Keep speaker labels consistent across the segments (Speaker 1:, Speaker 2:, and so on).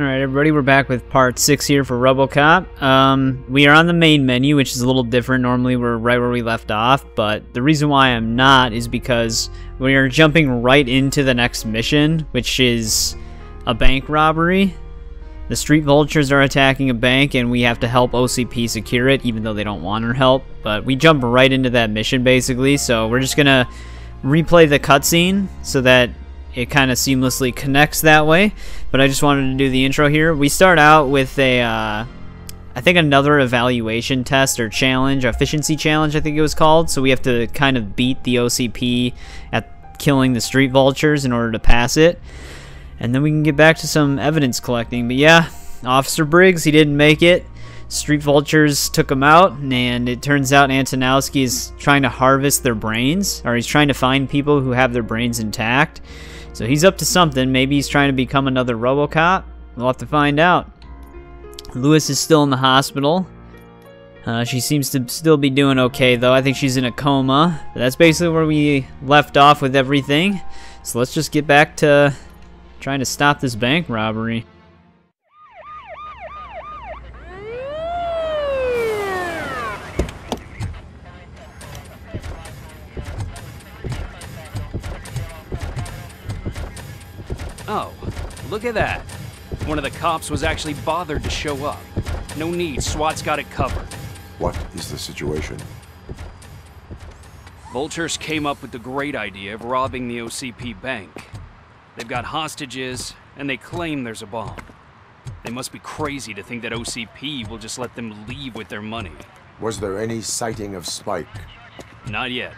Speaker 1: Alright everybody, we're back with part 6 here for RoboCop. We are on the main menu, which is a little different. Normally we're right where we left off, but the reason why I'm not is because we are jumping right into the next mission, which is a bank robbery. The street vultures are attacking a bank and we have to help OCP secure it, even though they don't want our help. But we jump right into that mission basically, so we're just gonna replay the cutscene so that it kind of seamlessly connects that way. But I just wanted to do the intro here. We start out with a, I think another evaluation test or challenge, efficiency challenge I think it was called. So we have to kind of beat the OCP at killing the street vultures in order to pass it. And then we can get back to some evidence collecting. But yeah, Officer Briggs, he didn't make it. Street vultures took him out, and it turns out Antonowski is trying to harvest their brains, or he's trying to find people who have their brains intact. So he's up to something. Maybe he's trying to become another RoboCop. We'll have to find out. Lewis is still in the hospital. She seems to still be doing okay, though. I think she's in a coma. But that's basically where we left off with everything. So let's just get back to trying to stop this bank robbery.
Speaker 2: Oh, look at that. One of the cops was actually bothered to show up. No need, SWAT's got it covered.
Speaker 3: What is the situation?
Speaker 2: Vultures came up with the great idea of robbing the OCP bank. They've got hostages, and they claim there's a bomb. They must be crazy to think that OCP will just let them leave with their money.
Speaker 3: Was there any sighting of Spike?
Speaker 2: Not yet.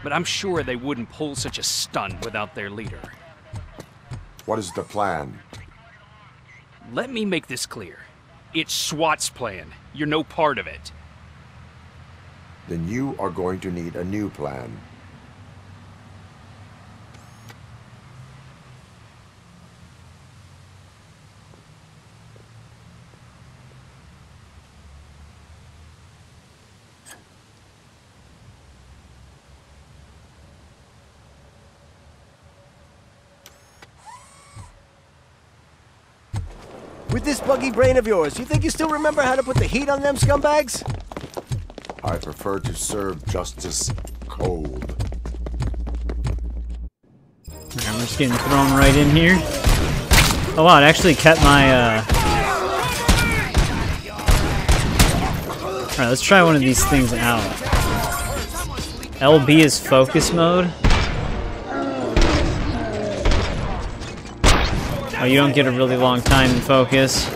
Speaker 2: But I'm sure they wouldn't pull such a stunt without their leader.
Speaker 3: What is the plan?
Speaker 2: Let me make this clear. It's SWAT's plan. You're no part of it.
Speaker 3: Then you are going to need a new plan.
Speaker 4: With this buggy brain of yours, you think you still remember how to put the heat on them scumbags?
Speaker 3: I prefer to serve justice cold.
Speaker 1: I'm just getting thrown right in here. Oh wow, it actually kept my, Alright, let's try one of these things out. LB is focus mode. Oh, you don't get a really long time in focus.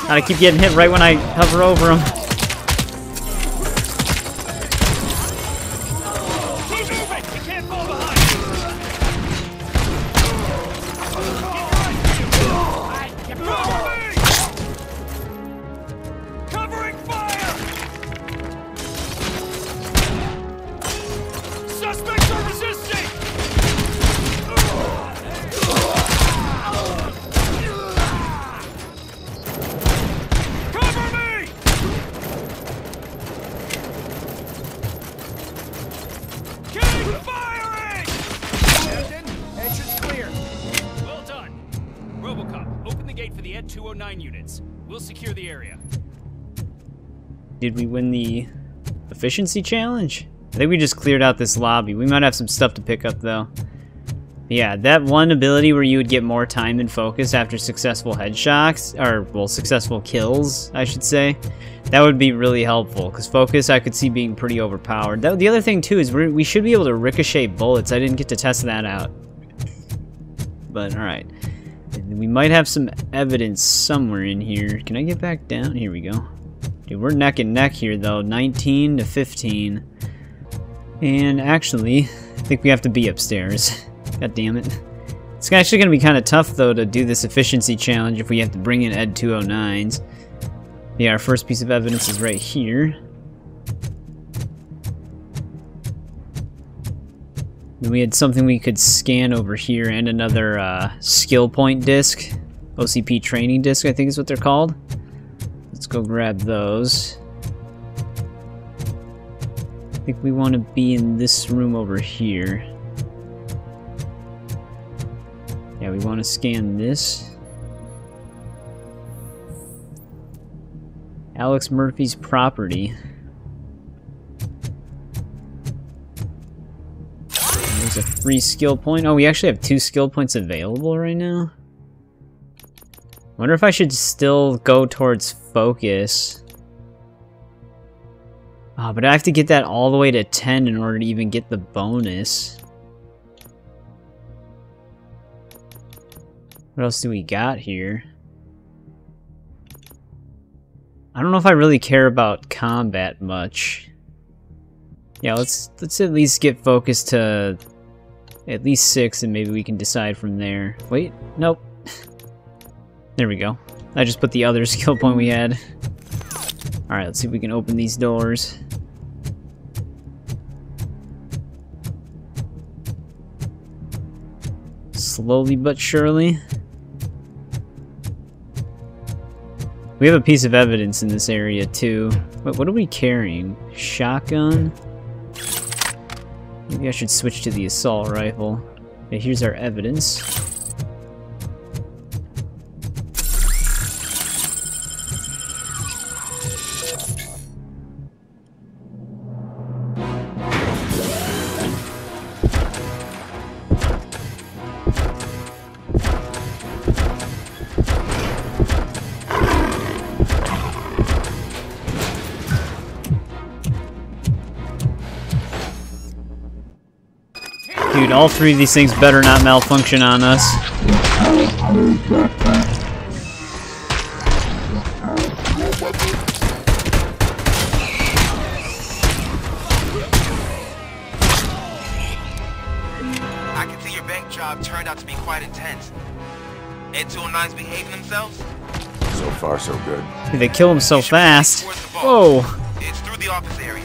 Speaker 1: I keep getting hit right when I hover over him. Did we win the efficiency challenge? I think we just cleared out this lobby. We might have some stuff to pick up though. Yeah, that one ability where you would get more time and focus after successful headshots, or well, successful kills, I should say. That would be really helpful, because focus I could see being pretty overpowered. The other thing too is we should be able to ricochet bullets. I didn't get to test that out. But alright. We might have some evidence somewhere in here. Can I get back down? Here we go. Dude, we're neck and neck here though, 19 to 15. And actually, I think we have to be upstairs. God damn it. It's actually going to be kind of tough though to do this efficiency challenge if we have to bring in Ed 209s. Yeah, our first piece of evidence is right here. Then we had something we could scan over here and another skill point disc. OCP training disc, I think is what they're called. Let's go grab those. I think we want to be in this room over here. Yeah, we want to scan this. Alex Murphy's property. There's a free skill point. Oh, we actually have 2 skill points available right now. Wonder if I should still go towards focus. Oh, but I have to get that all the way to 10 in order to even get the bonus. What else do we got here? I don't know if I really care about combat much. Yeah, let's at least get focus to at least 6 and maybe we can decide from there. Wait, nope. There we go. I just put the other skill point we had. Alright, let's see if we can open these doors. Slowly but surely. We have a piece of evidence in this area too. Wait, what are we carrying? Shotgun? Maybe I should switch to the assault rifle. Okay, here's our evidence. Dude, all 3 of these things better not malfunction on us.
Speaker 5: I can see your bank job turned out to be quite intense. Ed 209's behaving themselves?
Speaker 3: So far, so good.
Speaker 1: Dude, they kill him so fast. Whoa!
Speaker 5: It's through the office area.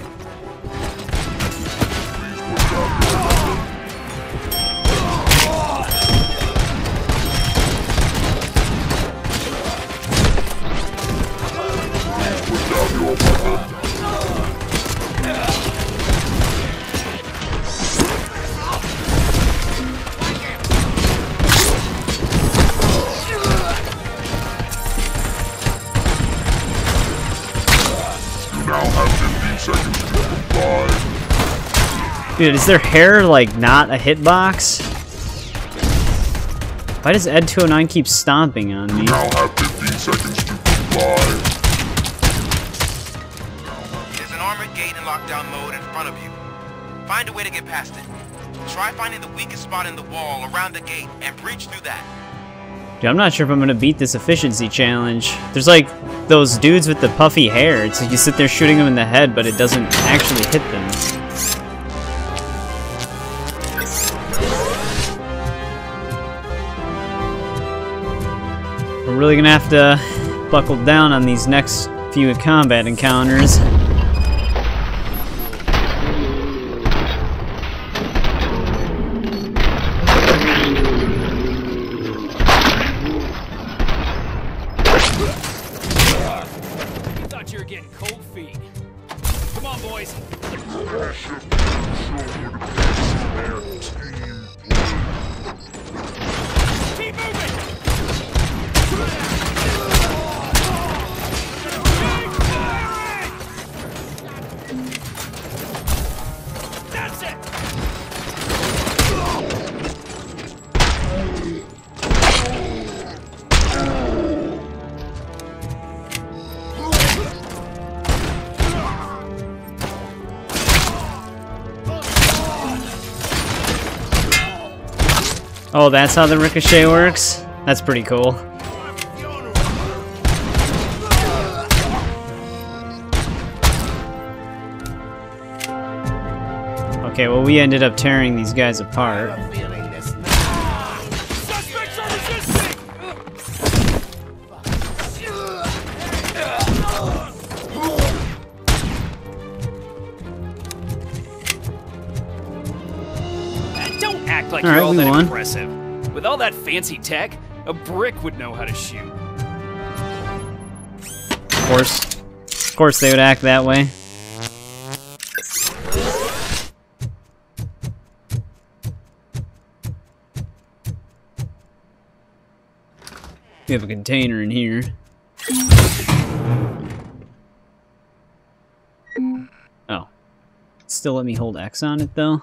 Speaker 1: Dude, is their hair, like, not a hitbox? Why does Ed 209 keep stomping on me?
Speaker 3: You now have 15 seconds to comply.
Speaker 5: There's an armored gate in lockdown mode in front of you. Find a way to get past it. Try finding the weakest spot in the wall around the gate and breach through that.
Speaker 1: Dude, I'm not sure if I'm gonna beat this efficiency challenge. There's like those dudes with the puffy hair. It's like you sit there shooting them in the head, but it doesn't actually hit them. We're really gonna have to buckle down on these next few combat encounters. Oh, that's how the ricochet works? That's pretty cool. Okay, well, we ended up tearing these guys apart.
Speaker 2: Don't act like
Speaker 1: All
Speaker 2: you're
Speaker 1: right,
Speaker 2: all
Speaker 1: we
Speaker 2: that
Speaker 1: won.
Speaker 2: impressive. With all that fancy tech, a brick would know how to shoot.
Speaker 1: Of course they would act that way. We have a container in here. Oh. Still let me hold X on it, though?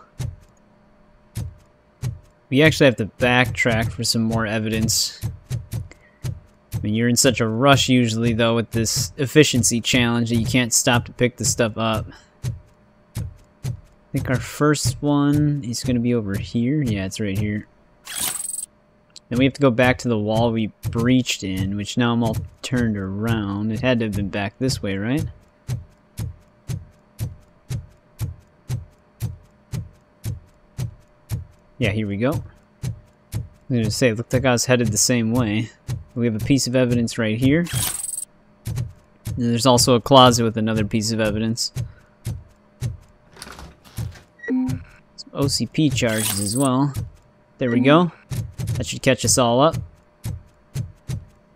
Speaker 1: We actually have to backtrack for some more evidence. I mean, you're in such a rush usually, though, with this efficiency challenge that you can't stop to pick the stuff up. I think our first one is going to be over here. Yeah, it's right here. Then we have to go back to the wall we breached in, which now I'm all turned around. It had to have been back this way, right? Yeah, here we go. I was going to say, it looked like I was headed the same way. We have a piece of evidence right here. And there's also a closet with another piece of evidence. Some OCP charges as well. There we go. That should catch us all up.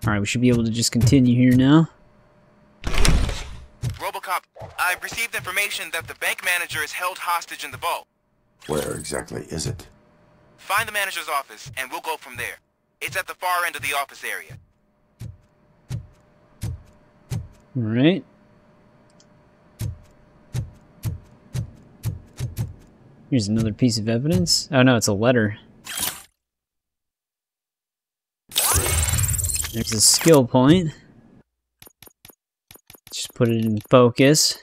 Speaker 1: Alright, we should be able to just continue here now.
Speaker 5: RoboCop, I've received information that the bank manager is held hostage in the vault.
Speaker 3: Where exactly is it?
Speaker 5: Find the manager's office, and we'll go from there. It's at the far end of the office area.
Speaker 1: Alright. Here's another piece of evidence. Oh no, it's a letter. There's a skill point. Just put it in focus.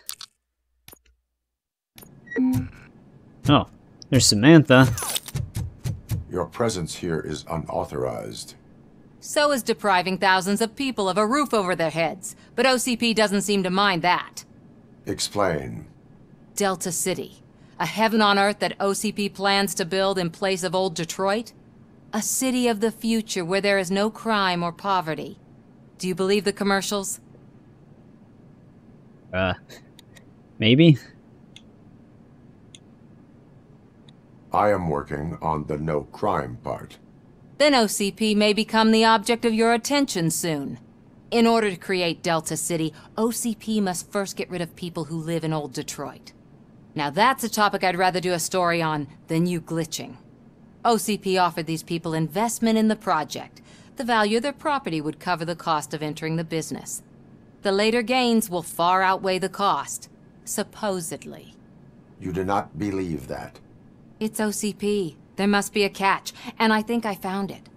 Speaker 1: Oh, there's Samantha.
Speaker 3: Your presence here is unauthorized.
Speaker 6: So is depriving thousands of people of a roof over their heads, but OCP doesn't seem to mind that.
Speaker 3: Explain.
Speaker 6: Delta City, a heaven on earth that OCP plans to build in place of old Detroit? A city of the future where there is no crime or poverty. Do you believe the commercials?
Speaker 1: Maybe?
Speaker 3: I am working on the no crime part.
Speaker 6: Then OCP may become the object of your attention soon. In order to create Delta City, OCP must first get rid of people who live in old Detroit. Now that's a topic I'd rather do a story on than you glitching. OCP offered these people investment in the project. The value of their property would cover the cost of entering the business. The later gains will far outweigh the cost, supposedly.
Speaker 3: You do not believe that?
Speaker 6: It's OCP. There must be a catch, and I think I found it.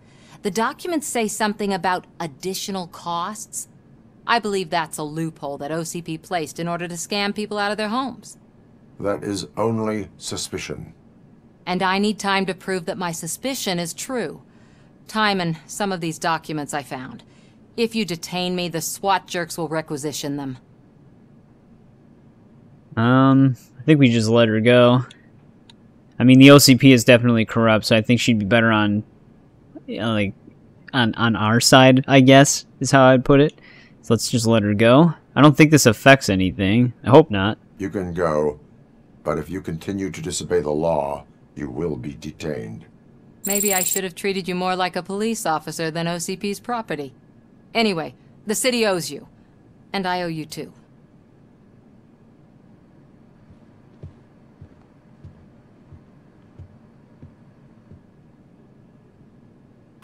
Speaker 6: The documents say something about additional costs. I believe that's a loophole that OCP placed in order to scam people out of their homes.
Speaker 3: That is only suspicion.
Speaker 6: And I need time to prove that my suspicion is true. Time and some of these documents I found. If you detain me, the SWAT jerks will requisition them.
Speaker 1: I think we just let her go. I mean, the OCP is definitely corrupt, so I think she'd be better on, you know, like, on our side, I guess, is how I'd put it. So let's just let her go. I don't think this affects anything. I hope not.
Speaker 3: You can go, but if you continue to disobey the law, you will be detained.
Speaker 6: Maybe I should have treated you more like a police officer than OCP's property. Anyway, the city owes you. And I owe you too.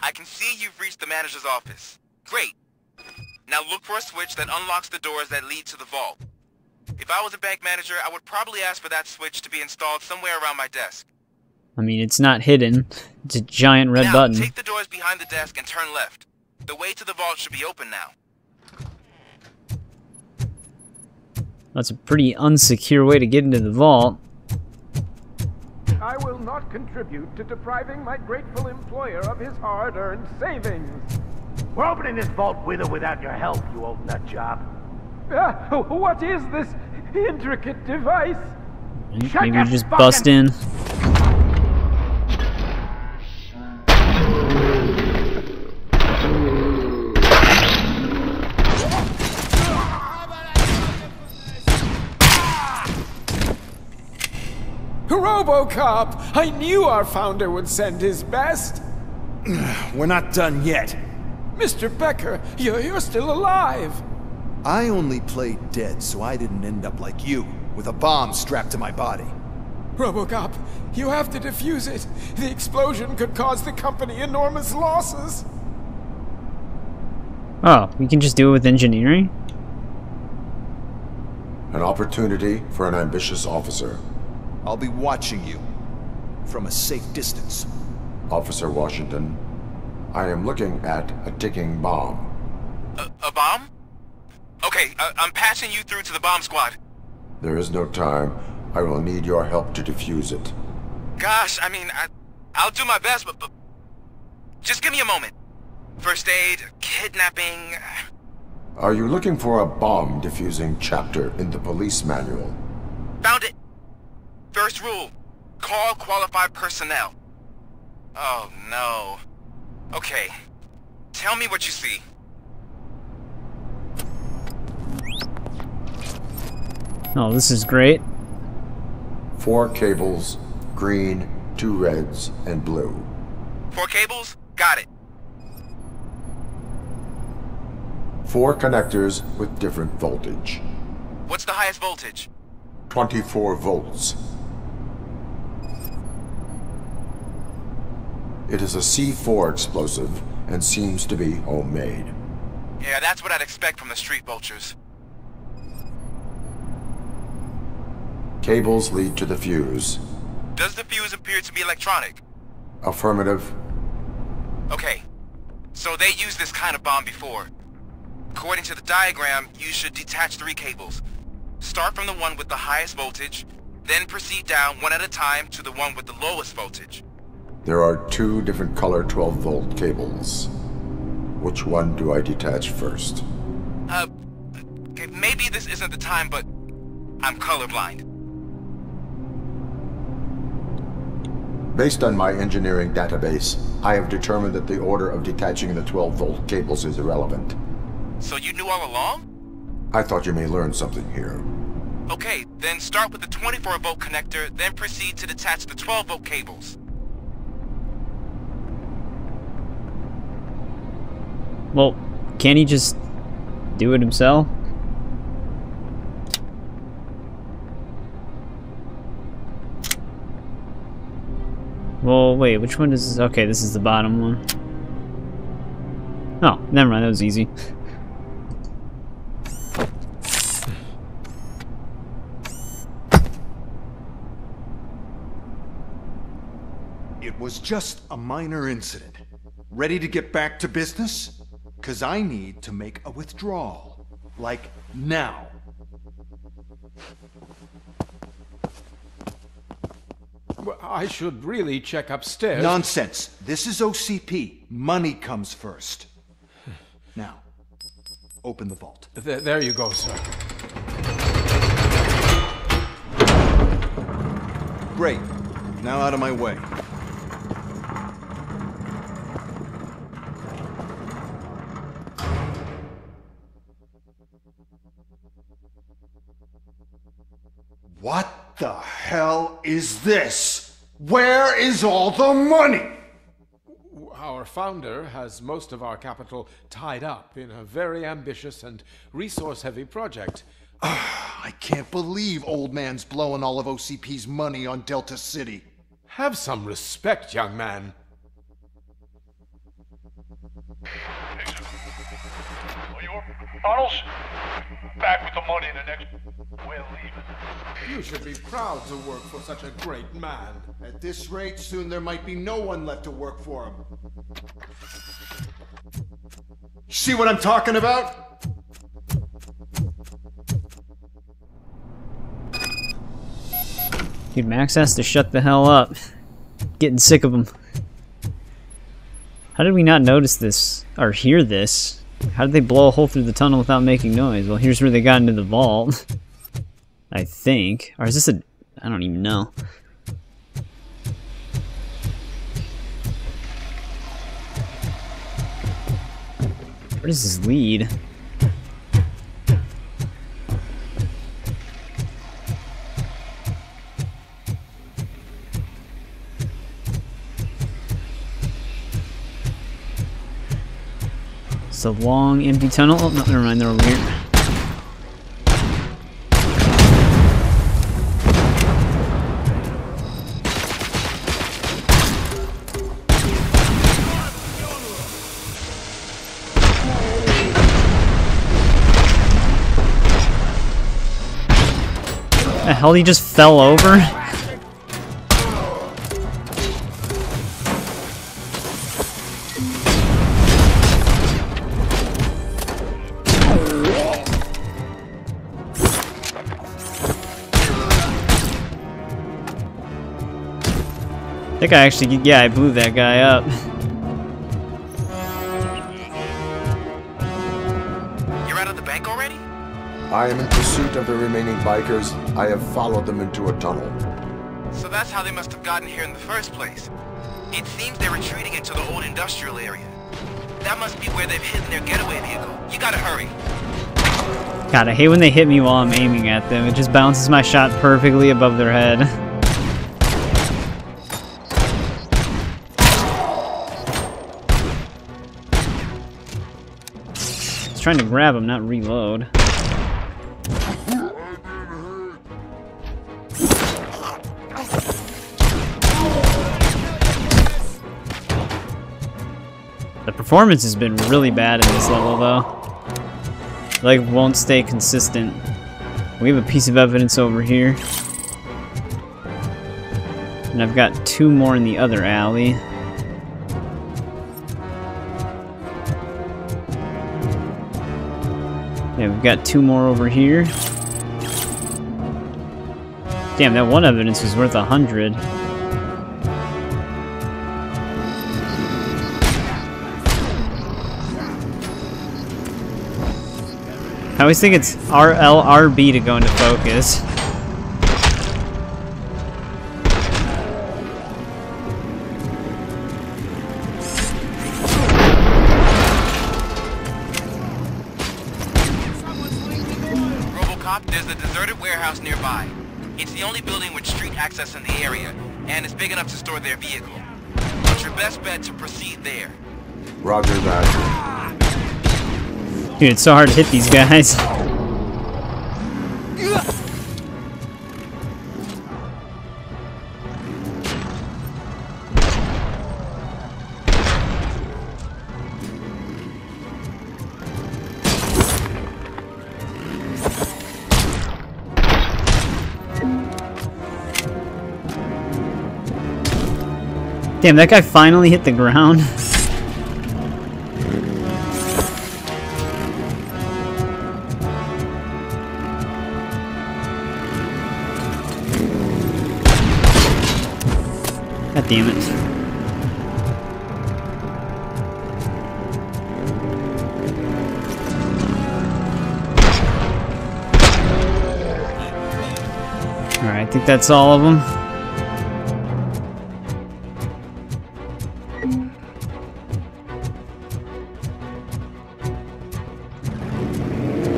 Speaker 5: I can see you've reached the manager's office. Great. Now look for a switch that unlocks the doors that lead to the vault. If I was a bank manager, I would probably ask for that switch to be installed somewhere around my desk.
Speaker 1: I mean, it's not hidden. It's a giant red
Speaker 5: now,
Speaker 1: button.
Speaker 5: Take the doors behind the desk and turn left. The way to the vault should be open now.
Speaker 1: That's a pretty unsecure way to get into the vault.
Speaker 7: I will not contribute to depriving my grateful employer of his hard-earned savings.
Speaker 8: We're opening this vault with or without your help, you old nut job.
Speaker 7: What is this intricate device?
Speaker 1: Maybe we just bust in.
Speaker 7: RoboCop! I knew our founder would send his best!
Speaker 9: We're not done yet.
Speaker 7: Mr. Becker, you're still alive!
Speaker 9: I only played dead so I didn't end up like you, with a bomb strapped to my body.
Speaker 7: RoboCop, you have to defuse it. The explosion could cause the company enormous losses.
Speaker 1: Oh, we can just do it with engineering?
Speaker 3: An opportunity for an ambitious officer.
Speaker 9: I'll be watching you. From a safe distance.
Speaker 3: Officer Washington, I am looking at a ticking bomb.
Speaker 5: A bomb? Okay, I'm passing you through to the bomb squad.
Speaker 3: There is no time. I will need your help to defuse it.
Speaker 5: Gosh, I mean, I'll do my best, but just give me a moment. First aid, kidnapping...
Speaker 3: Are you looking for a bomb defusing chapter in the police manual?
Speaker 5: Found it! First rule, call qualified personnel. Oh no. Okay, tell me what you see.
Speaker 1: Oh, this is great.
Speaker 3: 4 cables, green, 2 reds, and blue.
Speaker 5: 4 cables? Got it.
Speaker 3: 4 connectors with different voltage.
Speaker 5: What's the highest voltage?
Speaker 3: 24 volts. It is a C4 explosive and seems to be homemade.
Speaker 5: Yeah, that's what I'd expect from the street vultures.
Speaker 3: Cables lead to the fuse.
Speaker 5: Does the fuse appear to be electronic?
Speaker 3: Affirmative.
Speaker 5: Okay, so they used this kind of bomb before. According to the diagram, you should detach 3 cables. Start from the one with the highest voltage, then proceed down one at a time to the one with the lowest voltage.
Speaker 3: There are 2 different color 12-volt cables. Which one do I detach first?
Speaker 5: Okay, maybe this isn't the time, but I'm colorblind.
Speaker 3: Based on my engineering database, I have determined that the order of detaching the 12-volt cables is irrelevant.
Speaker 5: So you knew all along?
Speaker 3: I thought you may learn something here.
Speaker 5: Okay, then start with the 24-volt connector, then proceed to detach the 12-volt cables.
Speaker 1: Well, can't he just do it himself? Well, wait, which one is... Okay, this is the bottom one. Oh, never mind, that was easy.
Speaker 9: It was just a minor incident. Ready to get back to business? 'Cause I need to make a withdrawal. Like, now.
Speaker 7: Well, I should really check upstairs.
Speaker 9: Nonsense. This is OCP. Money comes first. Now, open the vault.
Speaker 7: There you go, sir.
Speaker 9: Great. Now out of my way. What the hell is this? Where is all the money?
Speaker 7: Our founder has most of our capital tied up in a very ambitious and resource-heavy project.
Speaker 9: I can't believe old man's blowing all of OCP's money on Delta City.
Speaker 7: Have some respect, young man.
Speaker 8: Arnold's back with the money in the next... We're leaving.
Speaker 7: You should be proud to work for such a great man.
Speaker 9: At this rate, soon there might be no one left to work for him. See what I'm talking about?
Speaker 1: Dude, Max has to shut the hell up. Getting sick of him. How did we not notice this? Or hear this? How did they blow a hole through the tunnel without making noise? Well, here's where they got into the vault. I think. Or is this a... I don't even know. Where does this lead? It's a long, empty tunnel. Oh, no, never mind, they're over here. hell, he just fell over? I think I actually, yeah, I blew that guy up.
Speaker 5: You're out of the bank already?
Speaker 3: I am in pursuit of the remaining bikers. I have followed them into a tunnel.
Speaker 5: So that's how they must have gotten here in the first place. It seems they're retreating into the old industrial area. That must be where they've hidden their getaway vehicle. You gotta hurry.
Speaker 1: God, I hate when they hit me while I'm aiming at them. It just bounces my shot perfectly above their head. I was trying to grab him, not reload. The performance has been really bad in this level, though. Like, won't stay consistent. We have a piece of evidence over here. And I've got 2 more in the other alley. Yeah, we've got 2 more over here. Damn, that one evidence was worth 100. I always think it's RLRB to go into focus.
Speaker 5: RoboCop, there's a deserted warehouse nearby. It's the only building with street access in the area, and it's big enough to store their vehicle. It's your best bet to proceed there.
Speaker 3: Roger that.
Speaker 1: Dude, it's so hard to hit these guys. Damn, that guy finally hit the ground. God damn it. Alright, I think that's all of them.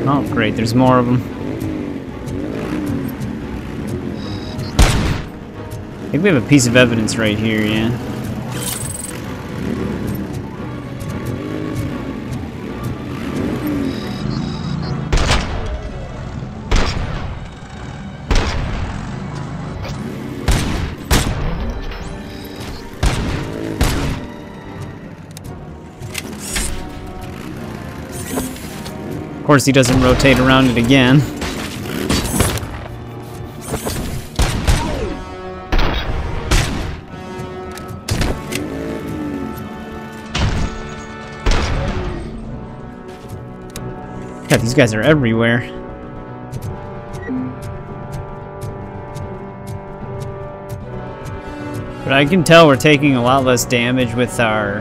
Speaker 1: Oh, great, there's more of them. I think we have a piece of evidence right here, yeah. Of course, he doesn't rotate around it again. God, these guys are everywhere. But I can tell we're taking a lot less damage with our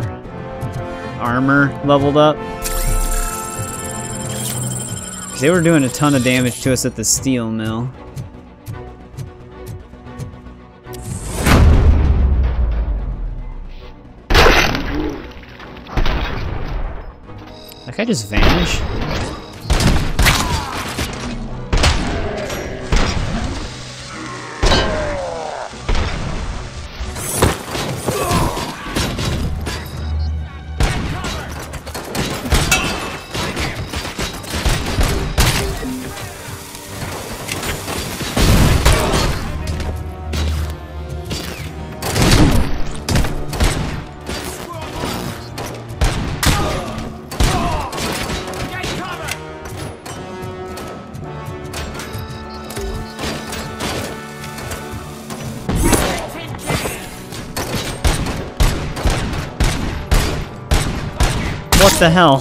Speaker 1: armor leveled up. They were doing a ton of damage to us at the steel mill. That guy just vanished? What the hell?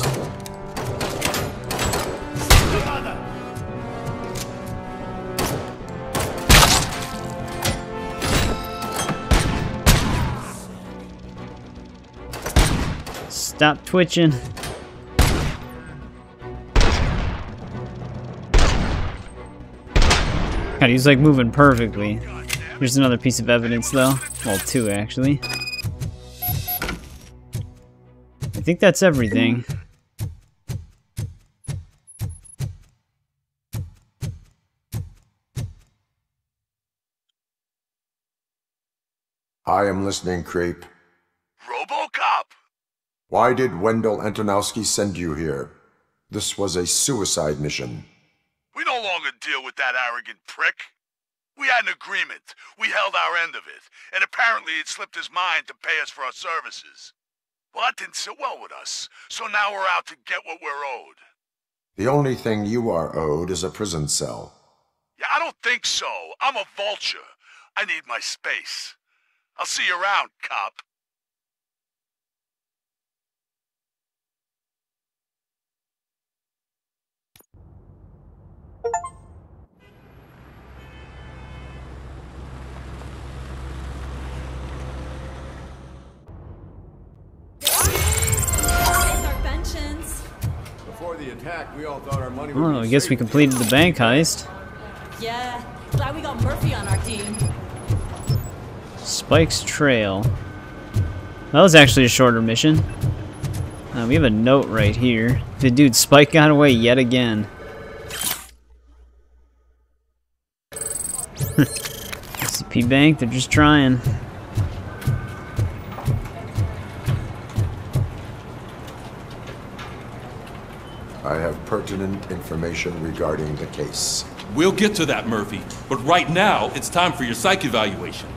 Speaker 1: Stop twitching. God, he's like moving perfectly. Here's another piece of evidence though. Well, two actually. I think that's everything.
Speaker 3: I am listening, Creep.
Speaker 10: RoboCop!
Speaker 3: Why did Wendell Antonowski send you here? This was a suicide mission.
Speaker 10: We no longer deal with that arrogant prick. We had an agreement. We held our end of it. And apparently it slipped his mind to pay us for our services. Well, that didn't sit well with us. So now we're out to get what we're owed.
Speaker 3: The only thing you are owed is a prison cell.
Speaker 10: Yeah, I don't think so. I'm a vulture. I need my space. I'll see you around, cop.
Speaker 11: Before the attack, we all thought our money
Speaker 1: Oh, I guess we completed the bank heist.
Speaker 12: Yeah, glad we got Murphy on our team.
Speaker 1: Spike's Trail. That was actually a shorter mission. We have a note right here. The dude Spike got away yet again. CP Bank, they're just trying.
Speaker 3: I have pertinent information regarding the case.
Speaker 13: We'll get to that, Murphy. But right now, it's time for your psych evaluation.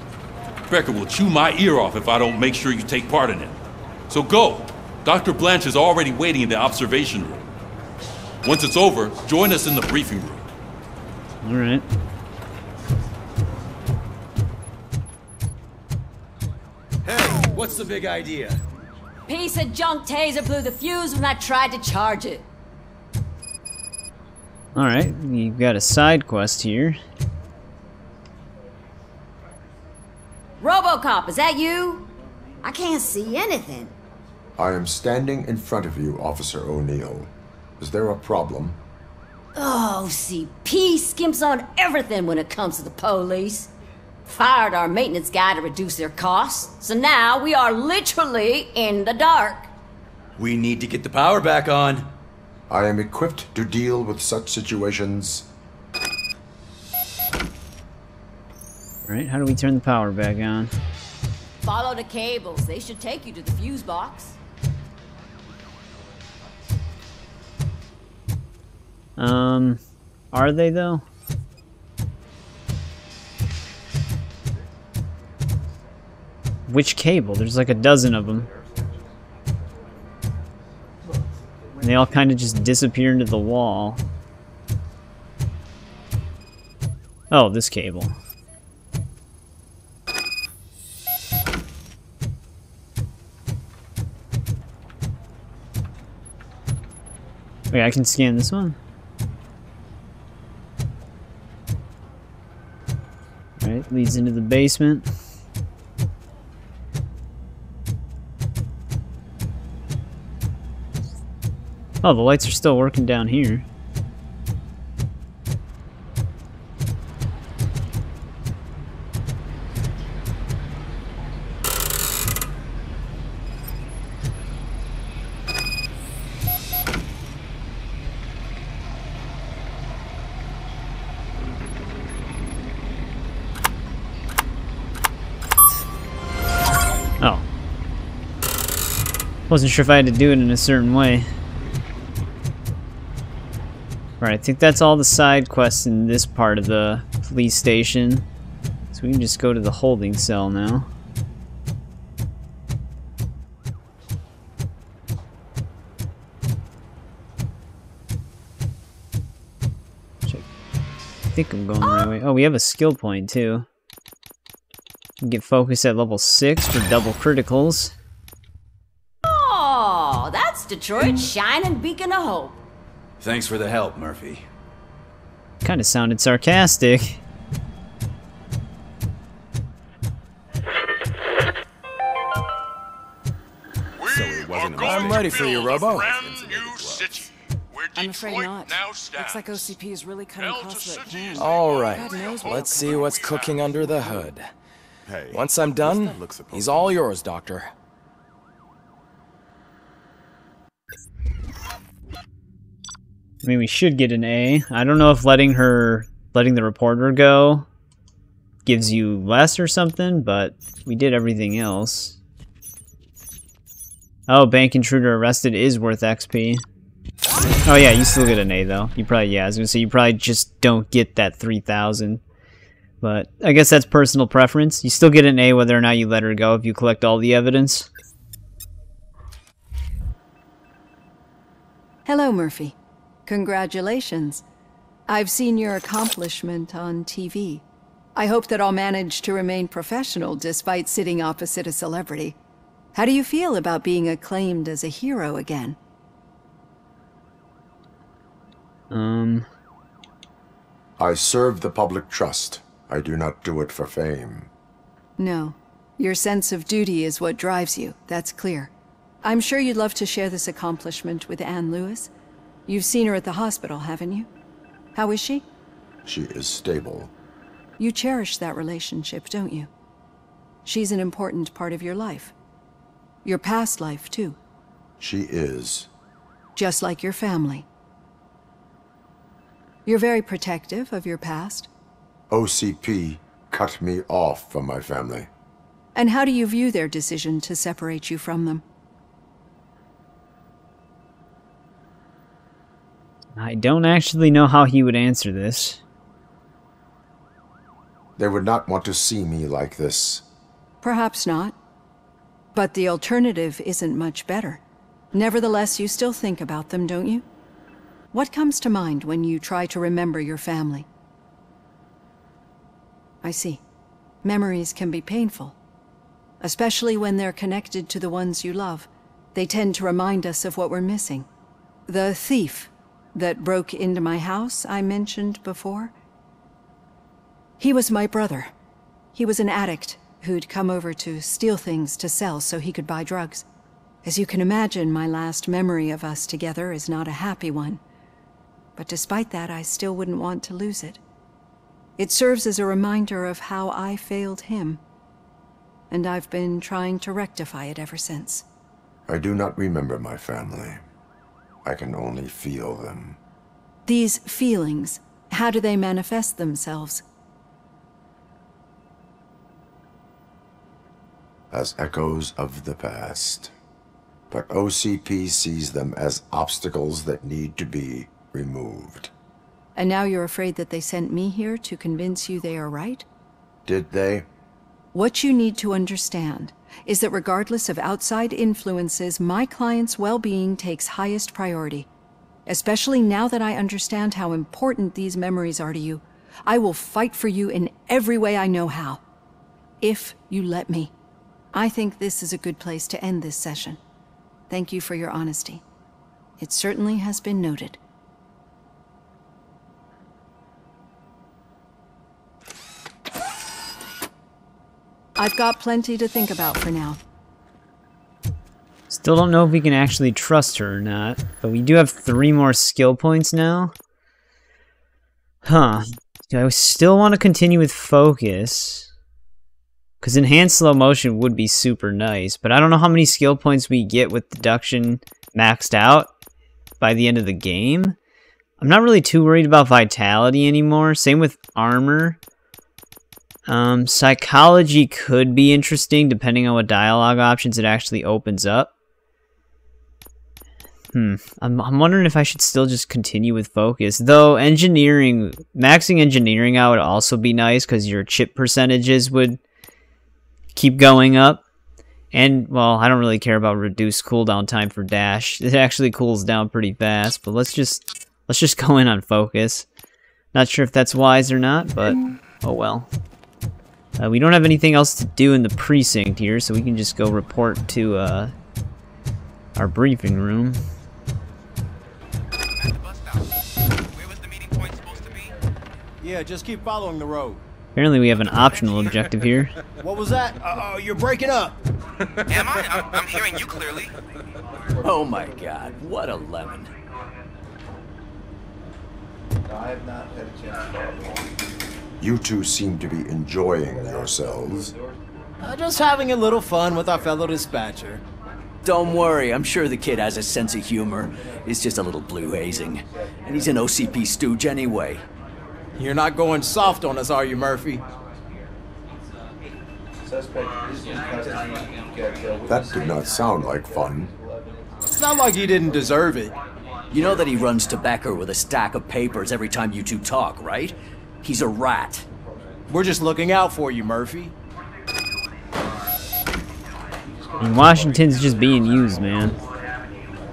Speaker 13: Becker will chew my ear off if I don't make sure you take part in it. So go. Dr. Blanche is already waiting in the observation room. Once it's over, join us in the briefing room.
Speaker 1: All right.
Speaker 11: Hey, what's the big idea?
Speaker 12: Piece of junk taser blew the fuse when I tried to charge it.
Speaker 1: Alright, you've got a side quest here.
Speaker 12: RoboCop, is that you? I can't see anything.
Speaker 3: I am standing in front of you, Officer O'Neill. Is there a problem?
Speaker 12: Oh, OCP skimps on everything when it comes to the police. Fired our maintenance guy to reduce their costs, so now we are literally in the dark.
Speaker 11: We need to get the power back on.
Speaker 3: I am equipped to deal with such situations.
Speaker 1: Alright, how do we turn the power back on?
Speaker 12: Follow the cables. They should take you to the fuse box.
Speaker 1: Are they though? Which cable? There's like a dozen of them. And they all kind of just disappear into the wall. Oh, this cable. Wait, I can scan this one? Alright, leads into the basement. Oh, the lights are still working down here. Oh. Wasn't sure if I had to do it in a certain way. Alright, I think that's all the side quests in this part of the police station. So we can just go to the holding cell now. I think I'm going the right way. Oh, we have a skill point too. We can get focus at level 6 for double criticals.
Speaker 12: Oh, that's That's Detroit's shining beacon of hope.
Speaker 11: Thanks for the help, Murphy.
Speaker 1: Kind of sounded sarcastic.
Speaker 14: I'm ready for you, Robo.
Speaker 15: I'm afraid not. Looks like OCP is really cutting costs where it can.
Speaker 14: All right, let's see what's cooking under the hood. Once I'm done, he's all yours, Doctor.
Speaker 1: I mean, we should get an A. I don't know if letting the reporter go gives you less or something, but we did everything else. Oh, bank intruder arrested is worth XP. Oh yeah, you still get an A though. You probably, yeah, I was gonna say you probably just don't get that 3,000. But I guess that's personal preference. You still get an A whether or not you let her go if you collect all the evidence.
Speaker 16: Hello, Murphy. Congratulations. I've seen your accomplishment on TV. I hope that I'll manage to remain professional despite sitting opposite a celebrity. How do you feel about being acclaimed as a hero again?
Speaker 3: I serve the public trust. I do not do it for fame.
Speaker 16: No. Your sense of duty is what drives you, that's clear. I'm sure you'd love to share this accomplishment with Anne Lewis. You've seen her at the hospital, haven't you? How is she?
Speaker 3: She is stable.
Speaker 16: You cherish that relationship, don't you? She's an important part of your life. Your past life, too.
Speaker 3: She is.
Speaker 16: Just like your family. You're very protective of your past.
Speaker 3: OCP cut me off from my family.
Speaker 16: And how do you view their decision to separate you from them?
Speaker 1: I don't actually know how he would answer this.
Speaker 3: They would not want to see me like this.
Speaker 16: Perhaps not. But the alternative isn't much better. Nevertheless, you still think about them, don't you? What comes to mind when you try to remember your family? I see. Memories can be painful. Especially when they're connected to the ones you love. They tend to remind us of what we're missing. The thief that broke into my house I mentioned before? He was my brother. He was an addict who'd come over to steal things to sell so he could buy drugs. As you can imagine, my last memory of us together is not a happy one. But despite that, I still wouldn't want to lose it. It serves as a reminder of how I failed him. And I've been trying to rectify it ever since.
Speaker 3: I do not remember my family. I can only feel them.
Speaker 16: These feelings, how do they manifest themselves?
Speaker 3: As echoes of the past. But OCP sees them as obstacles that need to be removed.
Speaker 16: And now you're afraid that they sent me here to convince you they are right?
Speaker 3: Did they?
Speaker 16: What you need to understand is that regardless of outside influences, my client's well-being takes highest priority. Especially now that I understand how important these memories are to you. I will fight for you in every way I know how. If you let me. I think this is a good place to end this session. Thank you for your honesty. It certainly has been noted. I've got plenty to think about for now.
Speaker 1: Still don't know if we can actually trust her or not, but we do have 3 more skill points now. Huh. Do I still want to continue with focus? Because enhanced slow motion would be super nice, but I don't know how many skill points we get with deduction maxed out by the end of the game. I'm not really too worried about vitality anymore. Same with armor. Psychology could be interesting depending on what dialogue options it actually opens up. I'm wondering if I should still just continue with focus. Though engineering, maxing engineering out would also be nice because your chip percentages would keep going up. And, well, I don't really care about reduced cooldown time for dash. It actually cools down pretty fast, but let's just go in on focus. Not sure if that's wise or not, but oh well. We don't have anything else to do in the precinct here, so we can just go report to Our briefing room.
Speaker 4: Yeah, just keep following the road.
Speaker 1: Apparently we have an optional objective here.
Speaker 4: What was that? Uh-oh, you're breaking up.
Speaker 5: Am I? I'm hearing you clearly.
Speaker 17: Oh my god, what a lemon.
Speaker 3: I have not had a chance. You two seem to be enjoying yourselves.
Speaker 4: Just having a little fun with our fellow dispatcher.
Speaker 17: Don't worry, I'm sure the kid has a sense of humor. It's just a little blue hazing. And he's an OCP stooge anyway.
Speaker 4: You're not going soft on us, are you, Murphy?
Speaker 3: That did not sound like fun.
Speaker 4: It's not like he didn't deserve it.
Speaker 17: You know that he runs to Becker with a stack of papers every time you two talk, right? He's a rat.
Speaker 4: We're just looking out for you, Murphy.
Speaker 1: And Washington's just being used, man.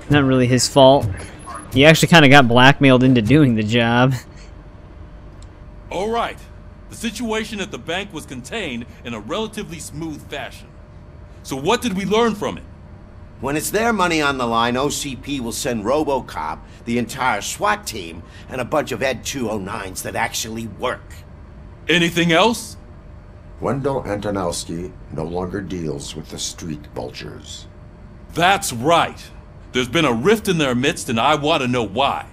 Speaker 1: Not really his fault. He actually kind of got blackmailed into doing the job.
Speaker 13: All right. The situation at the bank was contained in a relatively smooth fashion. So what did we learn from it?
Speaker 18: When it's their money on the line, OCP will send RoboCop, the entire SWAT team, and a bunch of Ed 209s that actually work.
Speaker 13: Anything else?
Speaker 3: Wendell Antonowski no longer deals with the street vultures.
Speaker 13: That's right. There's been a rift in their midst, and I want to know why.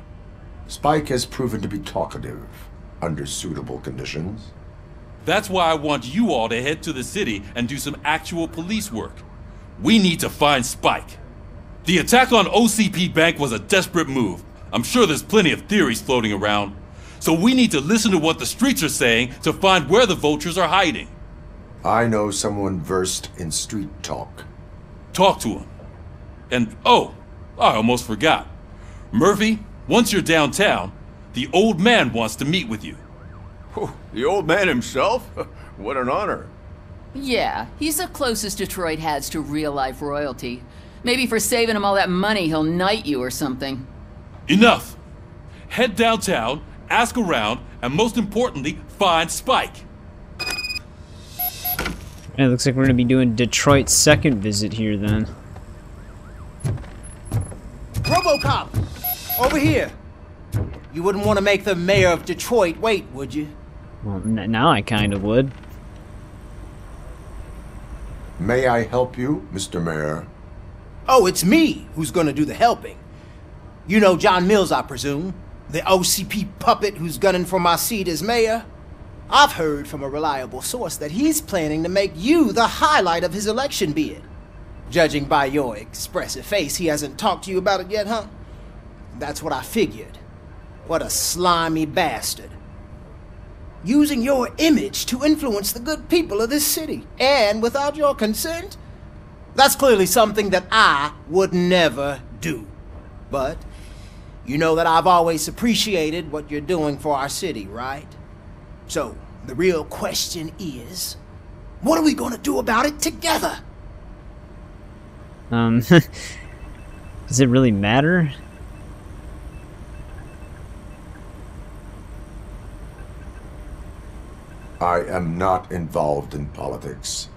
Speaker 3: Spike has proven to be talkative under suitable conditions.
Speaker 13: That's why I want you all to head to the city and do some actual police work. We need to find Spike. The attack on OCP Bank was a desperate move. I'm sure there's plenty of theories floating around. So we need to listen to what the streets are saying to find where the vultures are hiding.
Speaker 3: I know someone versed in street talk.
Speaker 13: Talk to him. And, oh, I almost forgot. Murphy, once you're downtown, the old man wants to meet with you.
Speaker 19: Oh, the old man himself? What an honor.
Speaker 20: Yeah, he's the closest Detroit has to real-life royalty. Maybe for saving him all that money, he'll knight you or something.
Speaker 13: Enough! Head downtown, ask around, and most importantly, find Spike.
Speaker 1: It looks like we're going to be doing Detroit's second visit here then.
Speaker 4: RoboCop! Over here! You wouldn't want to make the mayor of Detroit wait, would you?
Speaker 1: Well, now I kind of would.
Speaker 3: May I help you, Mr. Mayor?
Speaker 4: Oh, it's me who's gonna do the helping. You know John Mills, I presume? The OCP puppet who's gunning for my seat as mayor? I've heard from a reliable source that he's planning to make you the highlight of his election bid. Judging by your expressive face, he hasn't talked to you about it yet, huh? That's what I figured. What a slimy bastard. Using your image to influence the good people of this city, and without your consent? That's clearly something that I would never do. But you know that I've always appreciated what you're doing for our city, right? So, the real question is, what are we gonna do about it together?
Speaker 1: Does it really matter?
Speaker 3: I am not involved in politics.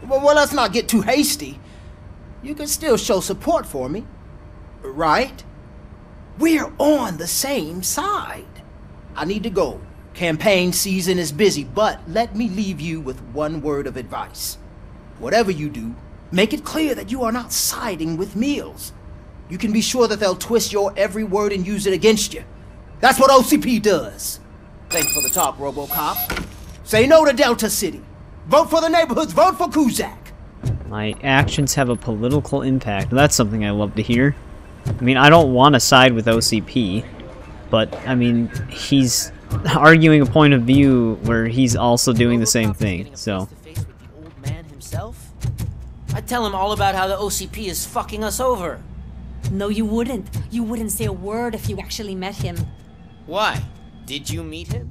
Speaker 4: Well, let's not get too hasty. You can still show support for me, right? We're on the same side. I need to go. Campaign season is busy, but let me leave you with one word of advice. Whatever you do, make it clear that you are not siding with Mills. You can be sure that they'll twist your every word and use it against you. That's what OCP does. Thanks for the talk, RoboCop. Say no to Delta City. Vote for the neighborhoods. Vote for Kuzak.
Speaker 1: My actions have a political impact. That's something I love to hear. I mean, I don't want to side with OCP, but, I mean, he's arguing a point of view where he's also doing the same thing, so.
Speaker 21: I'd tell him all about how the OCP is fucking us over.
Speaker 22: No, you wouldn't. You wouldn't say a word if you actually met him.
Speaker 21: Why? Did you meet him?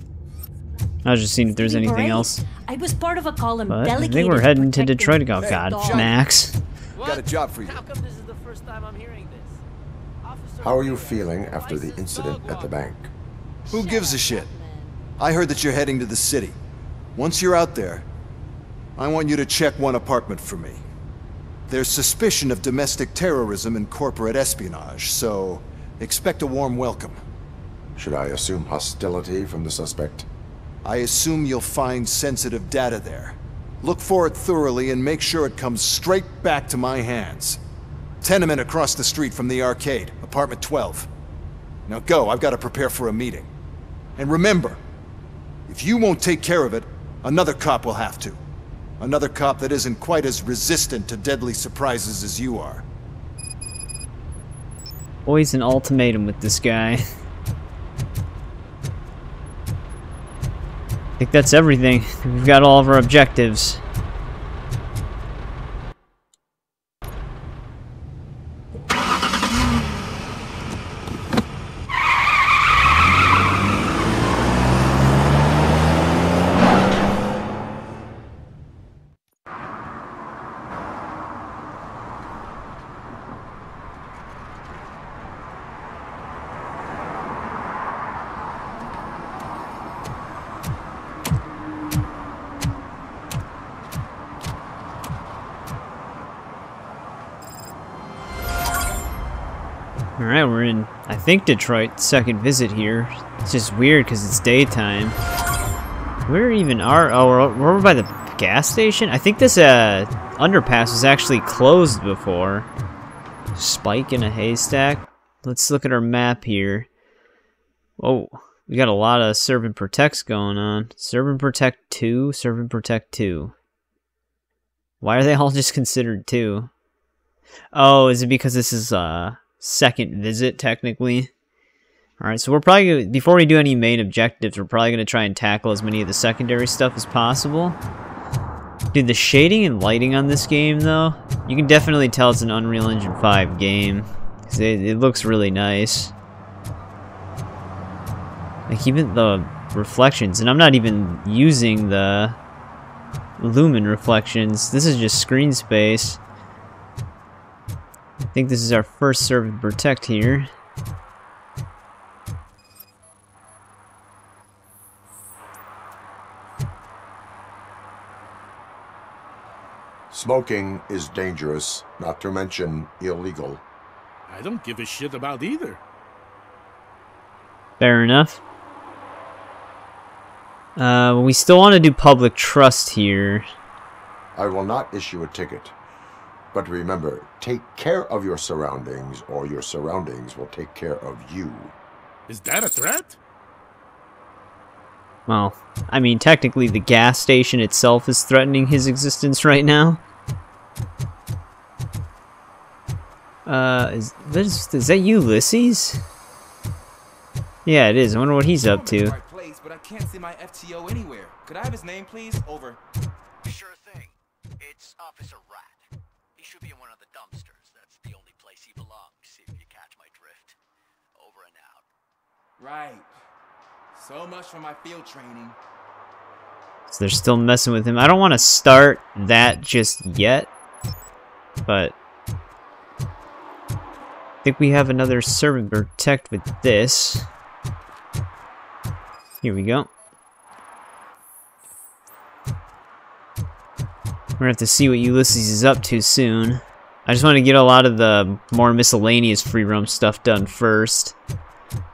Speaker 1: I was just seeing if there's anything else.
Speaker 22: I was part of a column
Speaker 1: But I
Speaker 22: delegated
Speaker 1: think we're heading to
Speaker 22: protecting-
Speaker 1: Detroit. Oh god, Max.
Speaker 19: Got a job for you.
Speaker 21: How come this is the first time I'm hearing this?
Speaker 3: How are you feeling after the incident at the bank?
Speaker 9: Who gives a shit? I heard that you're heading to the city. Once you're out there, I want you to check one apartment for me. There's suspicion of domestic terrorism and corporate espionage, so expect a warm welcome.
Speaker 3: Should I assume hostility from the suspect?
Speaker 9: I assume you'll find sensitive data there. Look for it thoroughly and make sure it comes straight back to my hands. Tenement across the street from the arcade, apartment 12. Now go, I've got to prepare for a meeting. And remember, if you won't take care of it, another cop will have to. Another cop that isn't quite as resistant to deadly surprises as you are.
Speaker 1: Always an ultimatum with this guy. I think that's everything. We've got all of our objectives. Alright, we're in, I think, Detroit. Second visit here. It's just weird because it's daytime. Where even are... Oh, we're over by the gas station? I think this underpass was actually closed before. Spike in a haystack. Let's look at our map here. Oh, we got a lot of Serve and Protects going on. Serve and Protect 2, Serve and Protect 2. Why are they all just considered 2? Oh, is it because this is second visit, technically? Alright, so we're probably, before we do any main objectives, we're probably going to try and tackle as many of the secondary stuff as possible. Dude, the shading and lighting on this game, though, you can definitely tell it's an Unreal Engine 5 game. 'Cause it looks really nice. Like, even the reflections, and I'm not even using the lumen reflections. This is just screen space. I think this is our first Serve and Protect here.
Speaker 3: Smoking is dangerous, not to mention illegal.
Speaker 2: I don't give a shit about either.
Speaker 1: Fair enough. We still want to do public trust here.
Speaker 3: I will not issue a ticket. But remember, take care of your surroundings, or your surroundings will take care of you.
Speaker 2: Is that a threat?
Speaker 1: Well, I mean, technically the gas station itself is threatening his existence right now. Is that Ulysses? Yeah, it is. I wonder what he's up to.
Speaker 6: Right place, but I can't see my FTO anywhere. Could I have his name, please? Over.
Speaker 23: Sure thing. It's Officer Rat. He should be in one of the dumpsters. That's the only place he belongs, if you catch my drift. Over and out.
Speaker 6: Right. So much for my field training.
Speaker 1: So they're still messing with him. I don't want to start that just yet, but I think we have another Serve and Protect with this. Here we go. We're gonna have to see what Ulysses is up to soon. I just want to get a lot of the more miscellaneous free roam stuff done first.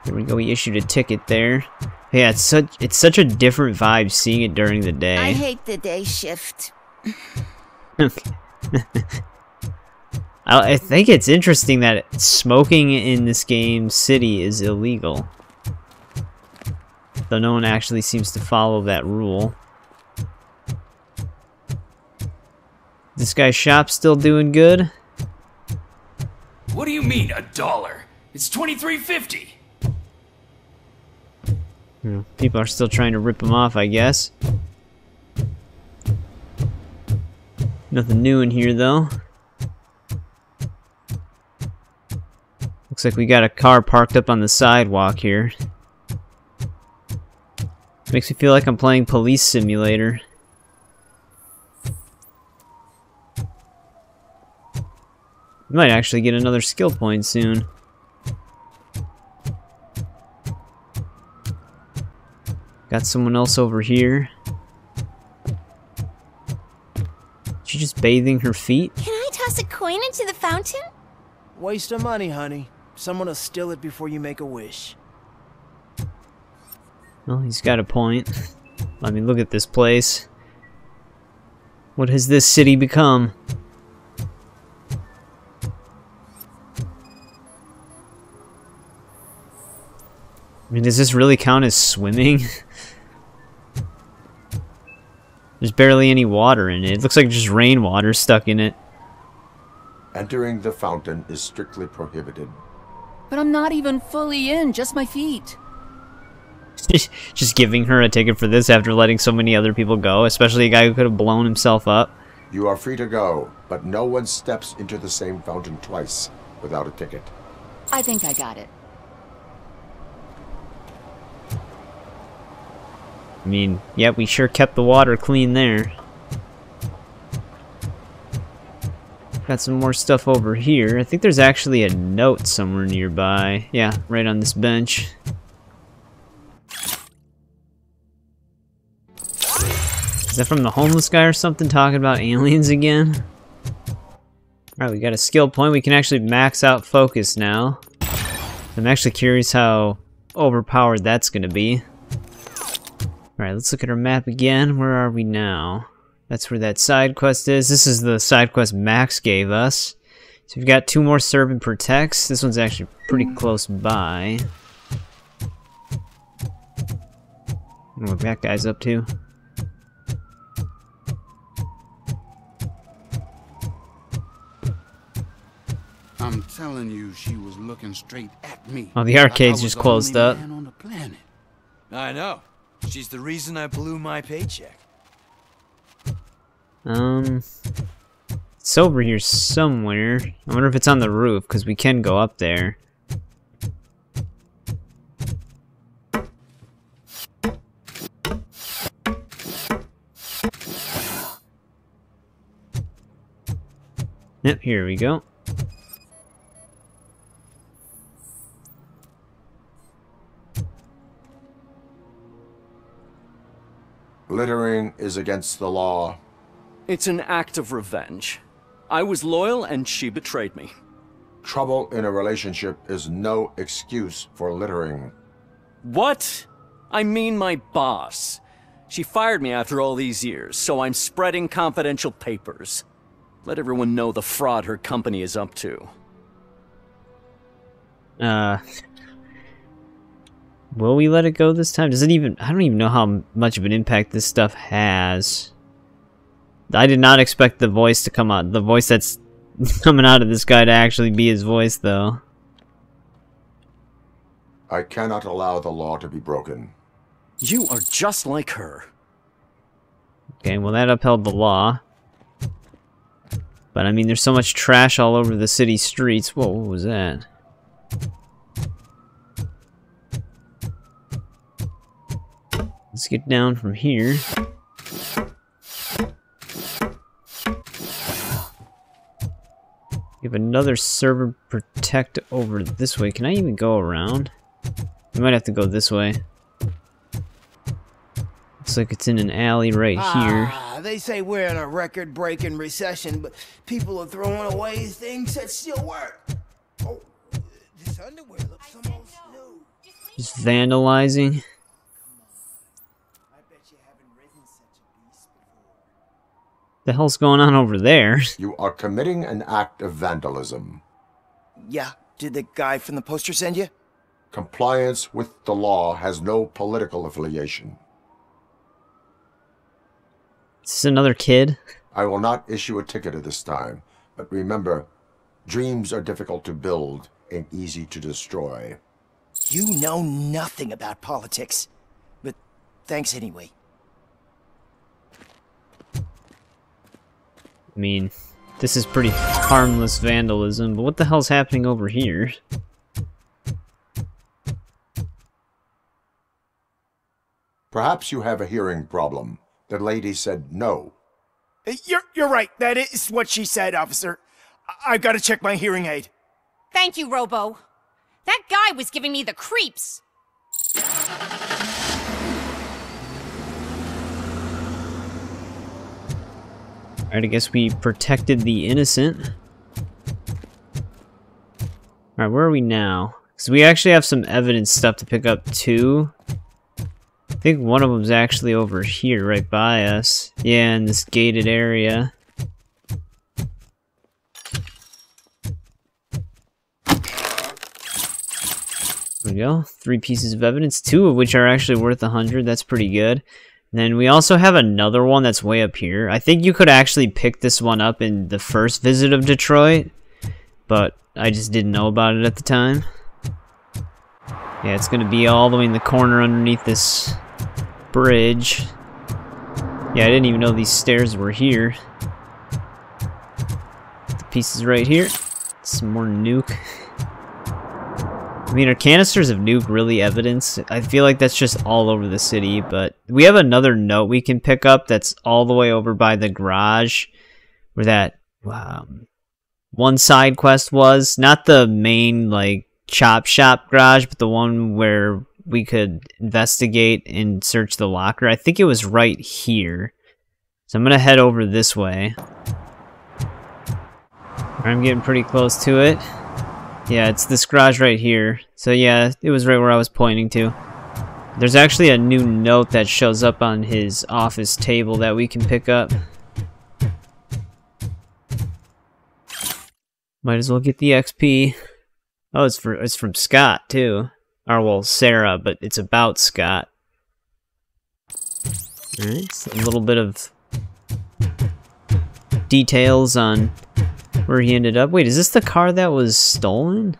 Speaker 1: Here we go. We issued a ticket there. Yeah, it's such a different vibe seeing it during the day.
Speaker 24: I hate the day shift.
Speaker 1: Okay. I think it's interesting that smoking in this game city is illegal. Though no one actually seems to follow that rule. This guy's shop still doing good?
Speaker 25: What do you mean, $1? It's $23.50.
Speaker 1: People are still trying to rip him off, I guess. Nothing new in here, though. Looks like we got a car parked up on the sidewalk here. Makes me feel like I'm playing Police Simulator. Might actually get another skill point soon. Got someone else over here. She just bathing her feet?
Speaker 24: Can I toss a coin into the fountain?
Speaker 4: Waste of money, honey. Someone will steal it before you make a wish.
Speaker 1: Well, he's got a point. I mean, look at this place. What has this city become? I mean, does this really count as swimming? There's barely any water in it. It looks like just rainwater stuck in it.
Speaker 3: Entering the fountain is strictly prohibited.
Speaker 20: But I'm not even fully in, just my feet.
Speaker 1: Just giving her a ticket for this after letting so many other people go, especially a guy who could have blown himself up.
Speaker 3: You are free to go, but no one steps into the same fountain twice without a ticket.
Speaker 20: I think I got it.
Speaker 1: I mean, yeah, we sure kept the water clean there. Got some more stuff over here. I think there's actually a note somewhere nearby. Yeah, right on this bench. Is that from the homeless guy or something talking about aliens again? Alright, we got a skill point. We can actually max out focus now. I'm actually curious how overpowered that's gonna be. Alright, let's look at our map again. Where are we now? That's where that side quest is. This is the side quest Max gave us. So we've got 2 more serve and protects. This one's actually pretty close by. I don't know what that guy's up to.
Speaker 7: I'm telling you, she was looking straight at me.
Speaker 1: Oh, the arcade's just closed up.
Speaker 7: On the planet.
Speaker 8: I know. She's the reason I blew my paycheck.
Speaker 1: It's over here somewhere. I wonder if it's on the roof, because we can go up there. Yep, here we go.
Speaker 3: Littering is against the law.
Speaker 10: It's an act of revenge. I was loyal and she betrayed me.
Speaker 3: Trouble in a relationship is no excuse for littering.
Speaker 10: What? I mean my boss. She fired me after all these years, so I'm spreading confidential papers. Let everyone know the fraud her company is up to.
Speaker 1: Will we let it go this time? Does it even... I don't even know how much of an impact this stuff has. I did not expect the voice to come out. The voice that's coming out of this guy to actually be his voice, though.
Speaker 3: I cannot allow the law to be broken.
Speaker 10: You are just like her.
Speaker 1: Okay, well that upheld the law. But I mean, there's so much trash all over the city streets. Whoa, what was that? Let's get down from here. We have another server protect over this way. Can I even go around? We might have to go this way. Looks like it's in an alley right here.
Speaker 4: They say we're in a record-breaking recession, but people are throwing away things that still work. Oh, this underwear looks almost new.
Speaker 1: Just vandalizing. The hell's going on over there?
Speaker 3: You are committing an act of vandalism.
Speaker 4: Yeah, did the guy from the poster send you?
Speaker 3: Compliance with the law has no political affiliation.
Speaker 1: Is this another kid?
Speaker 3: I will not issue a ticket at this time, but remember, dreams are difficult to build and easy to destroy.
Speaker 4: You know nothing about politics, but thanks anyway.
Speaker 1: I mean, this is pretty harmless vandalism, but what the hell's happening over here?
Speaker 3: Perhaps you have a hearing problem. The lady said no.
Speaker 4: You're right. That is what she said, officer. I've got to check my hearing aid.
Speaker 22: Thank you, Robo. That guy was giving me the creeps.
Speaker 1: Alright, I guess we protected the innocent. Alright, where are we now? Because we actually have some evidence stuff to pick up too. I think one of them's actually over here, right by us. Yeah, in this gated area. There we go. 3 pieces of evidence, 2 of which are actually worth 100. That's pretty good. And then we also have another one that's way up here. I think you could actually pick this one up in the first visit of Detroit, but I just didn't know about it at the time. Yeah, it's gonna be all the way in the corner underneath this bridge. Yeah, I didn't even know these stairs were here. The pieces right here. Some more nuke. I mean, are canisters of nuke really evidence? I feel like that's just all over the city, but we have another note we can pick up that's all the way over by the garage where that one side quest was. Not the main, like, chop shop garage, but the one where we could investigate and search the locker. I think it was right here. So I'm gonna head over this way. I'm getting pretty close to it. Yeah, it's this garage right here. So yeah, it was right where I was pointing to. There's actually a new note that shows up on his office table that we can pick up. Might as well get the XP. Oh, it's from Scott too. Or well, Sarah, but it's about Scott. Alright, so a little bit of details on where he ended up. Wait, is this the car that was stolen?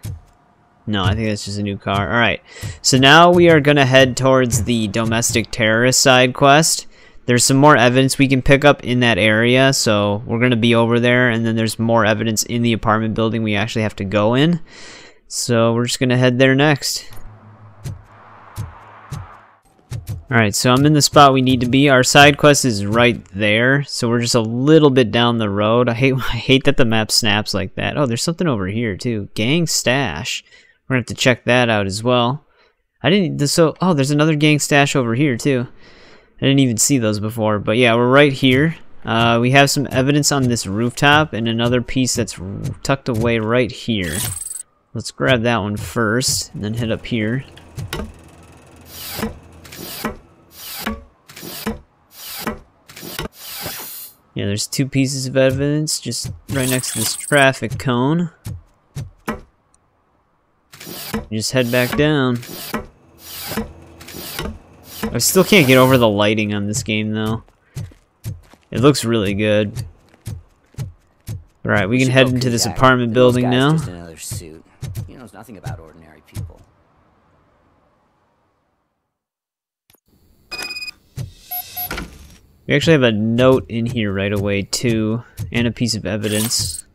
Speaker 1: No, I think that's just a new car. Alright, so now we are gonna head towards the domestic terrorist side quest. There's some more evidence we can pick up in that area, so we're gonna be over there, and then there's more evidence in the apartment building we actually have to go in. So we're just gonna head there next. Alright, so I'm in the spot we need to be. Our side quest is right there, so we're just a little bit down the road. I hate that the map snaps like that. Oh, there's something over here too. Gang stash. We're gonna have to check that out as well. Oh, there's another gang stash over here too. I didn't even see those before, but yeah, we're right here. We have some evidence on this rooftop and another piece that's tucked away right here. Let's grab that one first and then head up here. Yeah, there's 2 pieces of evidence just right next to this traffic cone. You just head back down. I still can't get over the lighting on this game though. It looks really good. Alright, we can head into this apartment building now.
Speaker 11: Just another suit. He knows nothing about ordinary people.
Speaker 1: We actually have a note in here right away too, and a piece of evidence.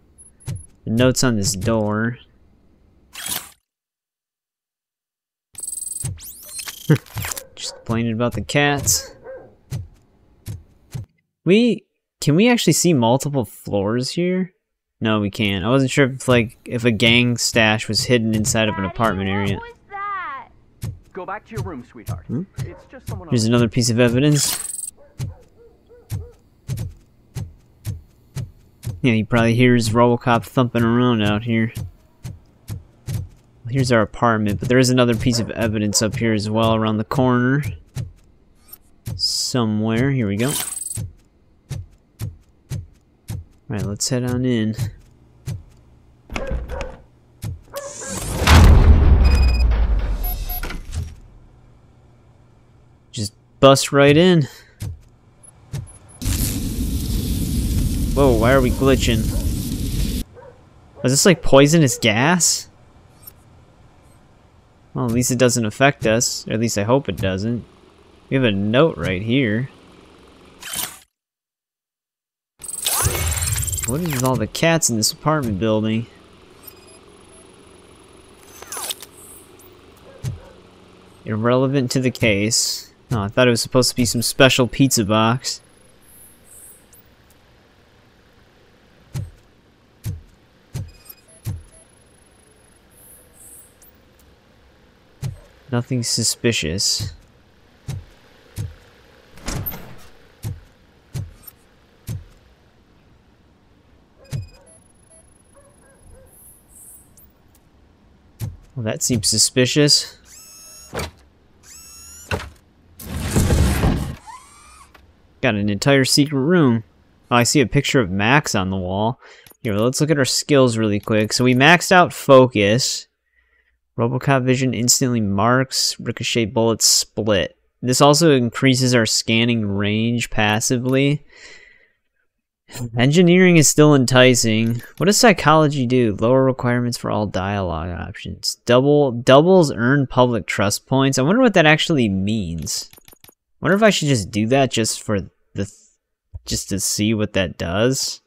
Speaker 1: The note's on this door. Just complaining about the cats. Can we actually see multiple floors here? No, we can't. I wasn't sure if a gang stash was hidden inside of an apartment area.
Speaker 10: Go back to your room, sweetheart. It's just someone
Speaker 1: Here's another piece of evidence. Yeah, he probably hears RoboCop thumping around out here. Here's our apartment, but there is another piece of evidence up here as well around the corner. Somewhere. Here we go. Alright, let's head on in. Just bust right in. Whoa, why are we glitching? Is this like poisonous gas? Well, at least it doesn't affect us. Or at least I hope it doesn't. We have a note right here. What is with all the cats in this apartment building? Irrelevant to the case. Oh, I thought it was supposed to be some special pizza box. Nothing suspicious. Well, that seems suspicious. Got an entire secret room. Oh, I see a picture of Max on the wall. Here, let's look at our skills really quick. So we maxed out Focus. Robocop Vision instantly marks. Ricochet Bullets split. This also increases our scanning range passively. Engineering is still enticing. What does Psychology do? Lower requirements for all dialogue options. Doubles earn public trust points. I wonder what that actually means. I wonder if I should just do that just for just to see what that does.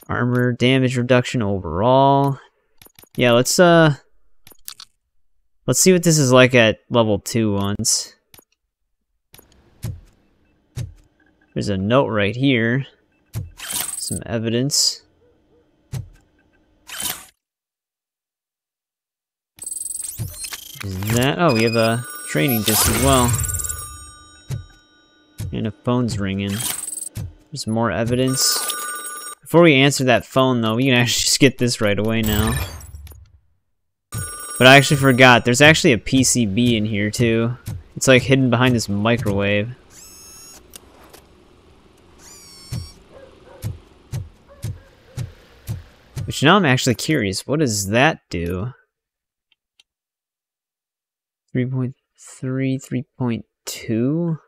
Speaker 1: Armor damage reduction overall. Yeah, let's see what this is like at level 2 once. There's a note right here. Some evidence. Is that? Oh, we have a training disc as well. And a phone's ringing. There's more evidence. Before we answer that phone, though, we can actually just get this right away now. But I actually forgot. There's actually a PCB in here, too. It's like hidden behind this microwave. Which now I'm actually curious. What does that do? 3.3, 3.2?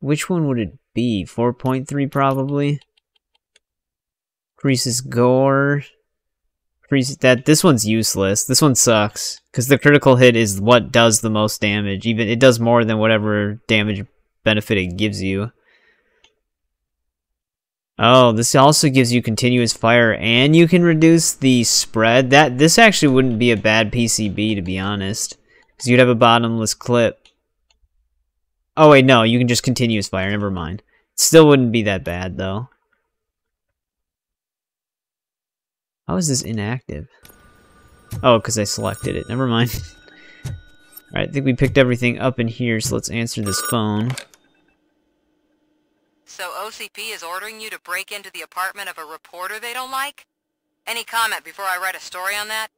Speaker 1: Which one would it be? 4.3 probably? Increases gore. This one's useless. This one sucks. Because the critical hit is what does the most damage. Even it does more than whatever damage benefit it gives you. Oh, this also gives you continuous fire, and you can reduce the spread. This actually wouldn't be a bad PCB, to be honest, because you'd have a bottomless clip. Oh wait, no, you can just continuous fire. Never mind. Still wouldn't be that bad though. How is this inactive? Oh, because I selected it. Never mind. Alright, I think we picked everything up in here, so let's answer this phone.
Speaker 5: So OCP is ordering you to break into the apartment of a reporter they don't like? Any comment before I write a story on that?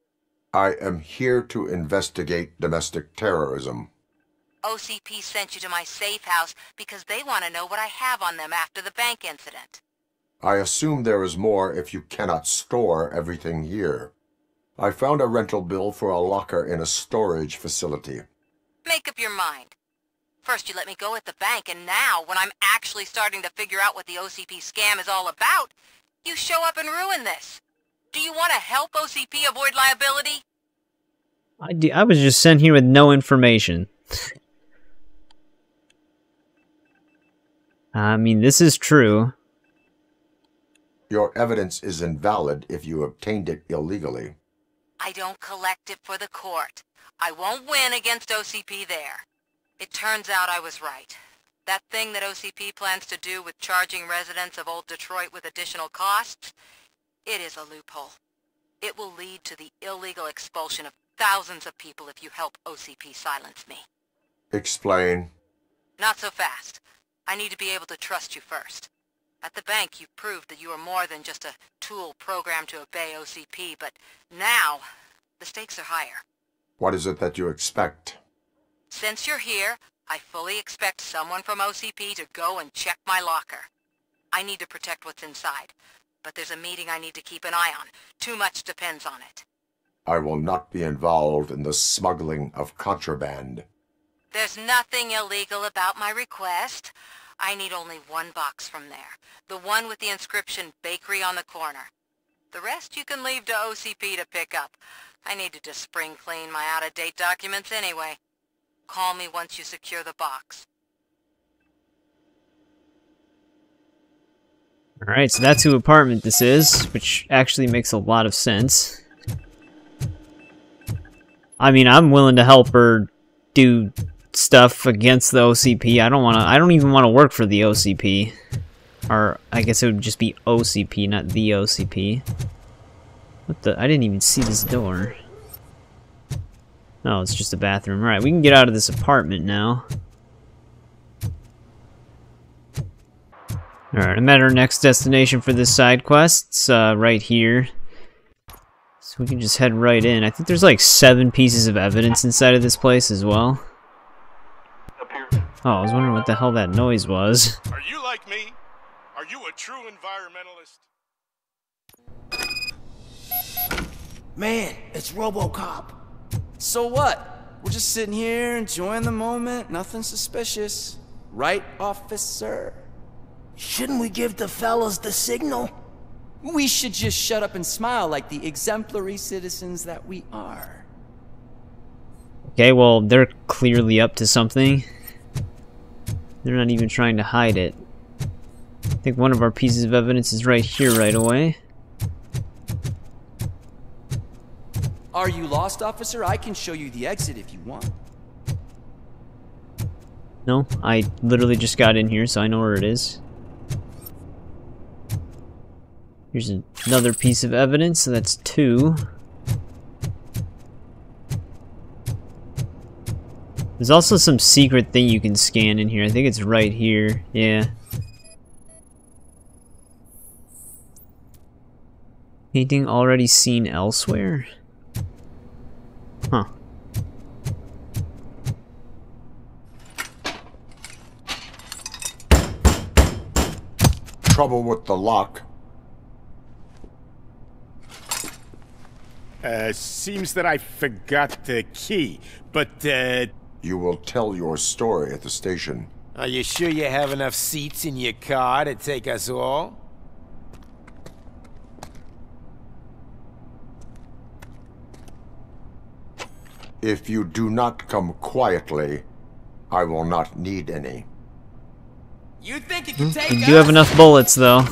Speaker 3: I am here to investigate domestic terrorism.
Speaker 5: OCP sent you to my safe house because they want to know what I have on them after the bank incident.
Speaker 3: I assume there is more if you cannot store everything here. I found a rental bill for a locker in a storage facility.
Speaker 5: Make up your mind. First you let me go at the bank, and now, when I'm actually starting to figure out what the OCP scam is all about, you show up and ruin this. Do you want to help OCP avoid liability?
Speaker 1: I was just sent here with no information. I mean, this is true.
Speaker 3: Your evidence is invalid if you obtained it illegally.
Speaker 5: I don't collect it for the court. I won't win against OCP there. It turns out I was right. That thing that OCP plans to do with charging residents of Old Detroit with additional costs, it is a loophole. It will lead to the illegal expulsion of thousands of people if you help OCP silence me.
Speaker 3: Explain.
Speaker 5: Not so fast. I need to be able to trust you first. At the bank, you proved that you are more than just a tool programmed to obey OCP, but now, the stakes are higher.
Speaker 3: What is it that you expect?
Speaker 5: Since you're here, I fully expect someone from OCP to go and check my locker. I need to protect what's inside, but there's a meeting I need to keep an eye on. Too much depends on it.
Speaker 3: I will not be involved in the smuggling of contraband.
Speaker 5: There's nothing illegal about my request. I need only one box from there. The one with the inscription Bakery on the corner. The rest you can leave to OCP to pick up. I needed to spring clean my out-of-date documents anyway. Call me once you secure the box.
Speaker 1: Alright, so that's who apartment this is, which actually makes a lot of sense. I mean, I'm willing to help her do stuff against the OCP. I don't even want to work for the OCP. Or, I guess it would just be OCP, not the OCP. What the? I didn't even see this door. Oh, it's just a bathroom. Alright, we can get out of this apartment now. Alright, I'm at our next destination for this side quest. It's right here. So we can just head right in. I think there's like 7 pieces of evidence inside of this place as well. Oh, I was wondering what the hell that noise was.
Speaker 12: Are you like me? Are you a true environmentalist?
Speaker 4: Man, it's RoboCop.
Speaker 6: So what? We're just sitting here enjoying the moment. Nothing suspicious. Right, officer?
Speaker 4: Shouldn't we give the fellas the signal?
Speaker 6: We should just shut up and smile like the exemplary citizens that we are.
Speaker 1: Okay, well, they're clearly up to something. They're not even trying to hide it. I think one of our pieces of evidence is right here right away.
Speaker 6: Are you lost, officer? I can show you the exit if you want.
Speaker 1: No, I literally just got in here, so I know where it is. Here's another piece of evidence, so that's 2. There's also some secret thing you can scan in here. I think it's right here. Yeah. Painting already seen elsewhere? Huh.
Speaker 3: Trouble with the lock.
Speaker 12: Seems that I forgot the key, but,
Speaker 3: You will tell your story at the station.
Speaker 14: Are you sure you have enough seats in your car to take us all?
Speaker 3: If you do not come quietly, I will not need any.
Speaker 6: You think you can take
Speaker 1: We do have enough bullets, though.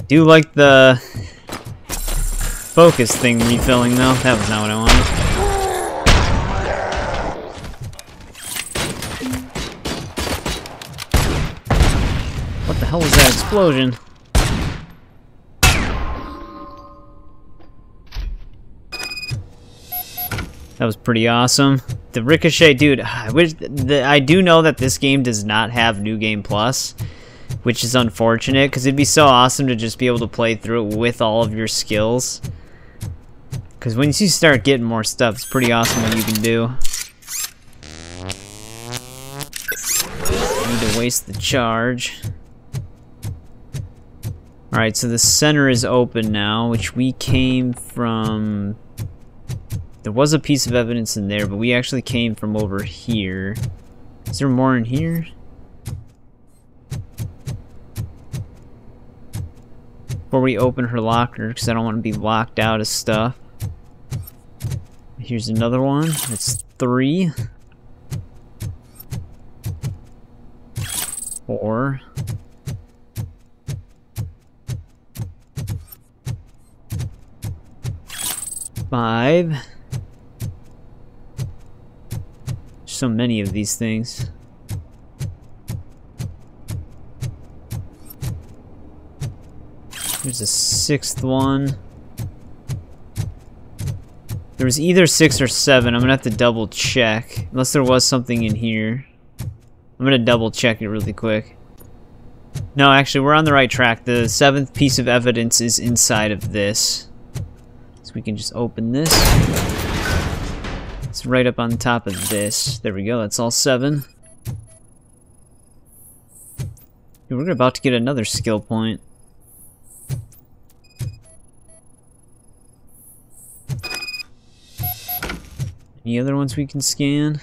Speaker 1: Do like the focus thing refilling though. That was not what I wanted. What the hell was that explosion? That was pretty awesome. The Ricochet, dude, I do know that this game does not have New Game Plus, which is unfortunate, because it'd be so awesome to just be able to play through it with all of your skills. Because once you start getting more stuff, it's pretty awesome what you can do. Need to waste the charge. Alright, so the center is open now, which we came from... There was a piece of evidence in there, but we actually came from over here. Is there more in here? Before we open her locker, because I don't want to be locked out of stuff. Here's another one. That's 3. 4. 5. So many of these things. There's a 6th one. There was either 6 or 7. I'm gonna have to double check. Unless there was something in here. I'm gonna double check it really quick. No, actually, we're on the right track. The 7th piece of evidence is inside of this. So we can just open this. It's right up on top of this. There we go, that's all 7. Dude, we're about to get another skill point. Any other ones we can scan?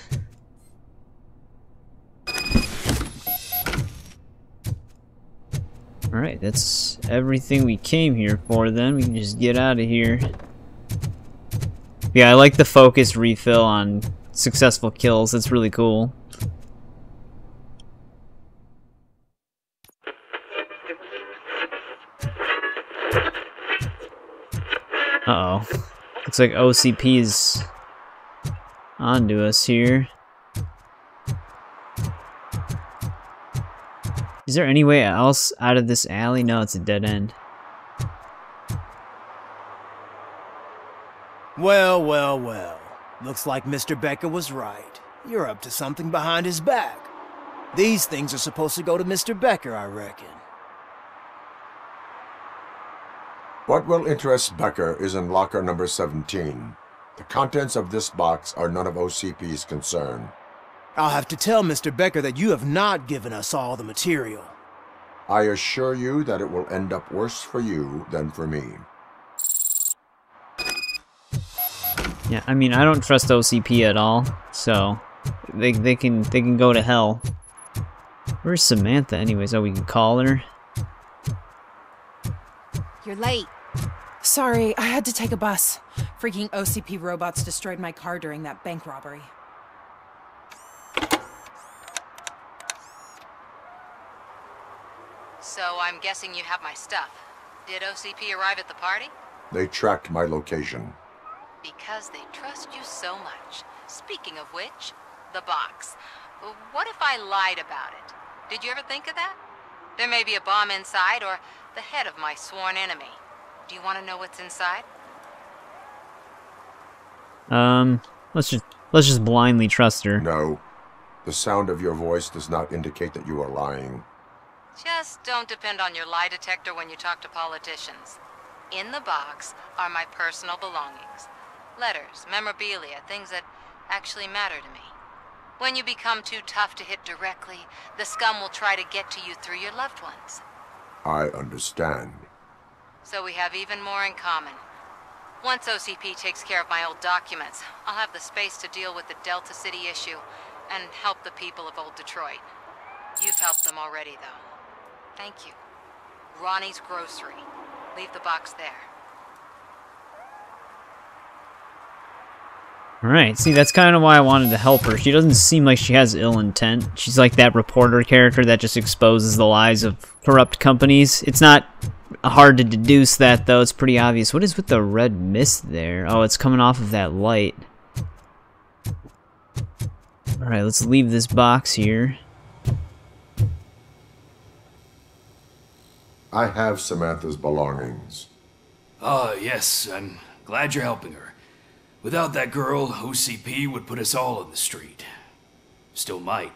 Speaker 1: Alright, that's everything we came here for then. We can just get out of here. Yeah, I like the focus refill on successful kills. That's really cool. Uh-oh. Looks like OCP is onto us here. Is there any way else out of this alley? No, it's a dead end.
Speaker 4: Well, well, well. Looks like Mr. Becker was right. You're up to something behind his back. These things are supposed to go to Mr. Becker, I reckon.
Speaker 3: What will interest Becker is in locker number 17. The contents of this box are none of OCP's concern.
Speaker 4: I'll have to tell Mr. Becker that you have not given us all the material.
Speaker 3: I assure you that it will end up worse for you than for me.
Speaker 1: Yeah, I mean, I don't trust OCP at all, so they can go to hell. Where's Samantha anyways? Oh, we can call her.
Speaker 13: You're late. Sorry, I had to take a bus. Freaking OCP robots destroyed my car during that bank robbery.
Speaker 5: So I'm guessing you have my stuff. Did OCP arrive at the party?
Speaker 3: They tracked my location.
Speaker 5: Because they trust you so much. Speaking of which, the box. What if I lied about it? Did you ever think of that? There may be a bomb inside or the head of my sworn enemy. Do you want to know what's inside?
Speaker 1: Let's just blindly trust her.
Speaker 3: No. The sound of your voice does not indicate that you are lying.
Speaker 5: Just don't depend on your lie detector when you talk to politicians. In the box are my personal belongings. Letters, memorabilia, things that actually matter to me. When you become too tough to hit directly, the scum will try to get to you through your loved ones.
Speaker 3: I understand.
Speaker 5: So we have even more in common. Once OCP takes care of my old documents, I'll have the space to deal with the Delta City issue and help the people of Old Detroit. You've helped them already, though. Thank you. Ronnie's Grocery. Leave the box there.
Speaker 1: Alright, see, that's kind of why I wanted to help her. She doesn't seem like she has ill intent. She's like that reporter character that just exposes the lies of corrupt companies. It's not hard to deduce that, though. It's pretty obvious. What is with the red mist there? Oh, it's coming off of that light. Alright, let's leave this box here.
Speaker 3: I have Samantha's belongings.
Speaker 25: Yes, I'm glad you're helping her. Without that girl, OCP would put us all in the street. Still might.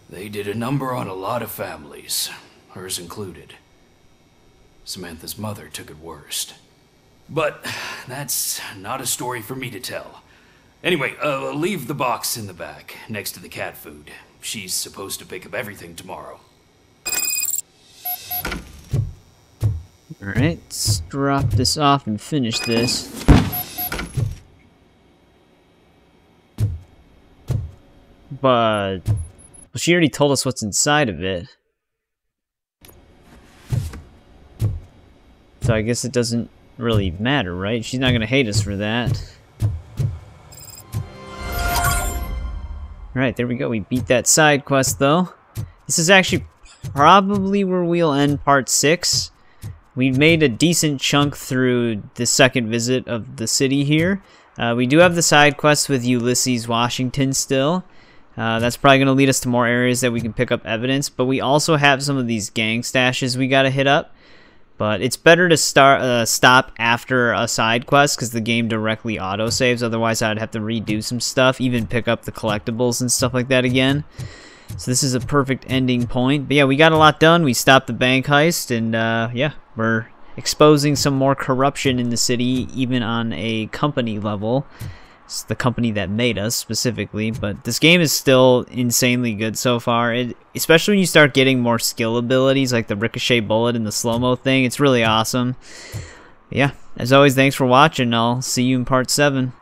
Speaker 25: They did a number on a lot of families, hers included. Samantha's mother took it worst. But that's not a story for me to tell. Anyway, leave the box in the back, next to the cat food. She's supposed to pick up everything tomorrow.
Speaker 1: Alright, let's drop this off and finish this. But well, she already told us what's inside of it. So I guess it doesn't really matter, right? She's not gonna hate us for that. Alright, there we go. We beat that side quest, though. This is actually probably where we'll end part 6. We made a decent chunk through the second visit of the city here. We do have the side quest with Ulysses Washington still. That's probably going to lead us to more areas that we can pick up evidence, but we also have some of these gang stashes we got to hit up. But it's better to stop after a side quest because the game directly autosaves. Otherwise, I'd have to redo some stuff, even pick up the collectibles and stuff like that again. So this is a perfect ending point. But yeah, we got a lot done. We stopped the bank heist, and yeah, we're exposing some more corruption in the city, even on a company level. It's the company that made us, specifically. But this game is still insanely good so far. Especially when you start getting more skill abilities, like the ricochet bullet and the slow-mo thing. It's really awesome. But yeah, as always, thanks for watching. I'll see you in part 7.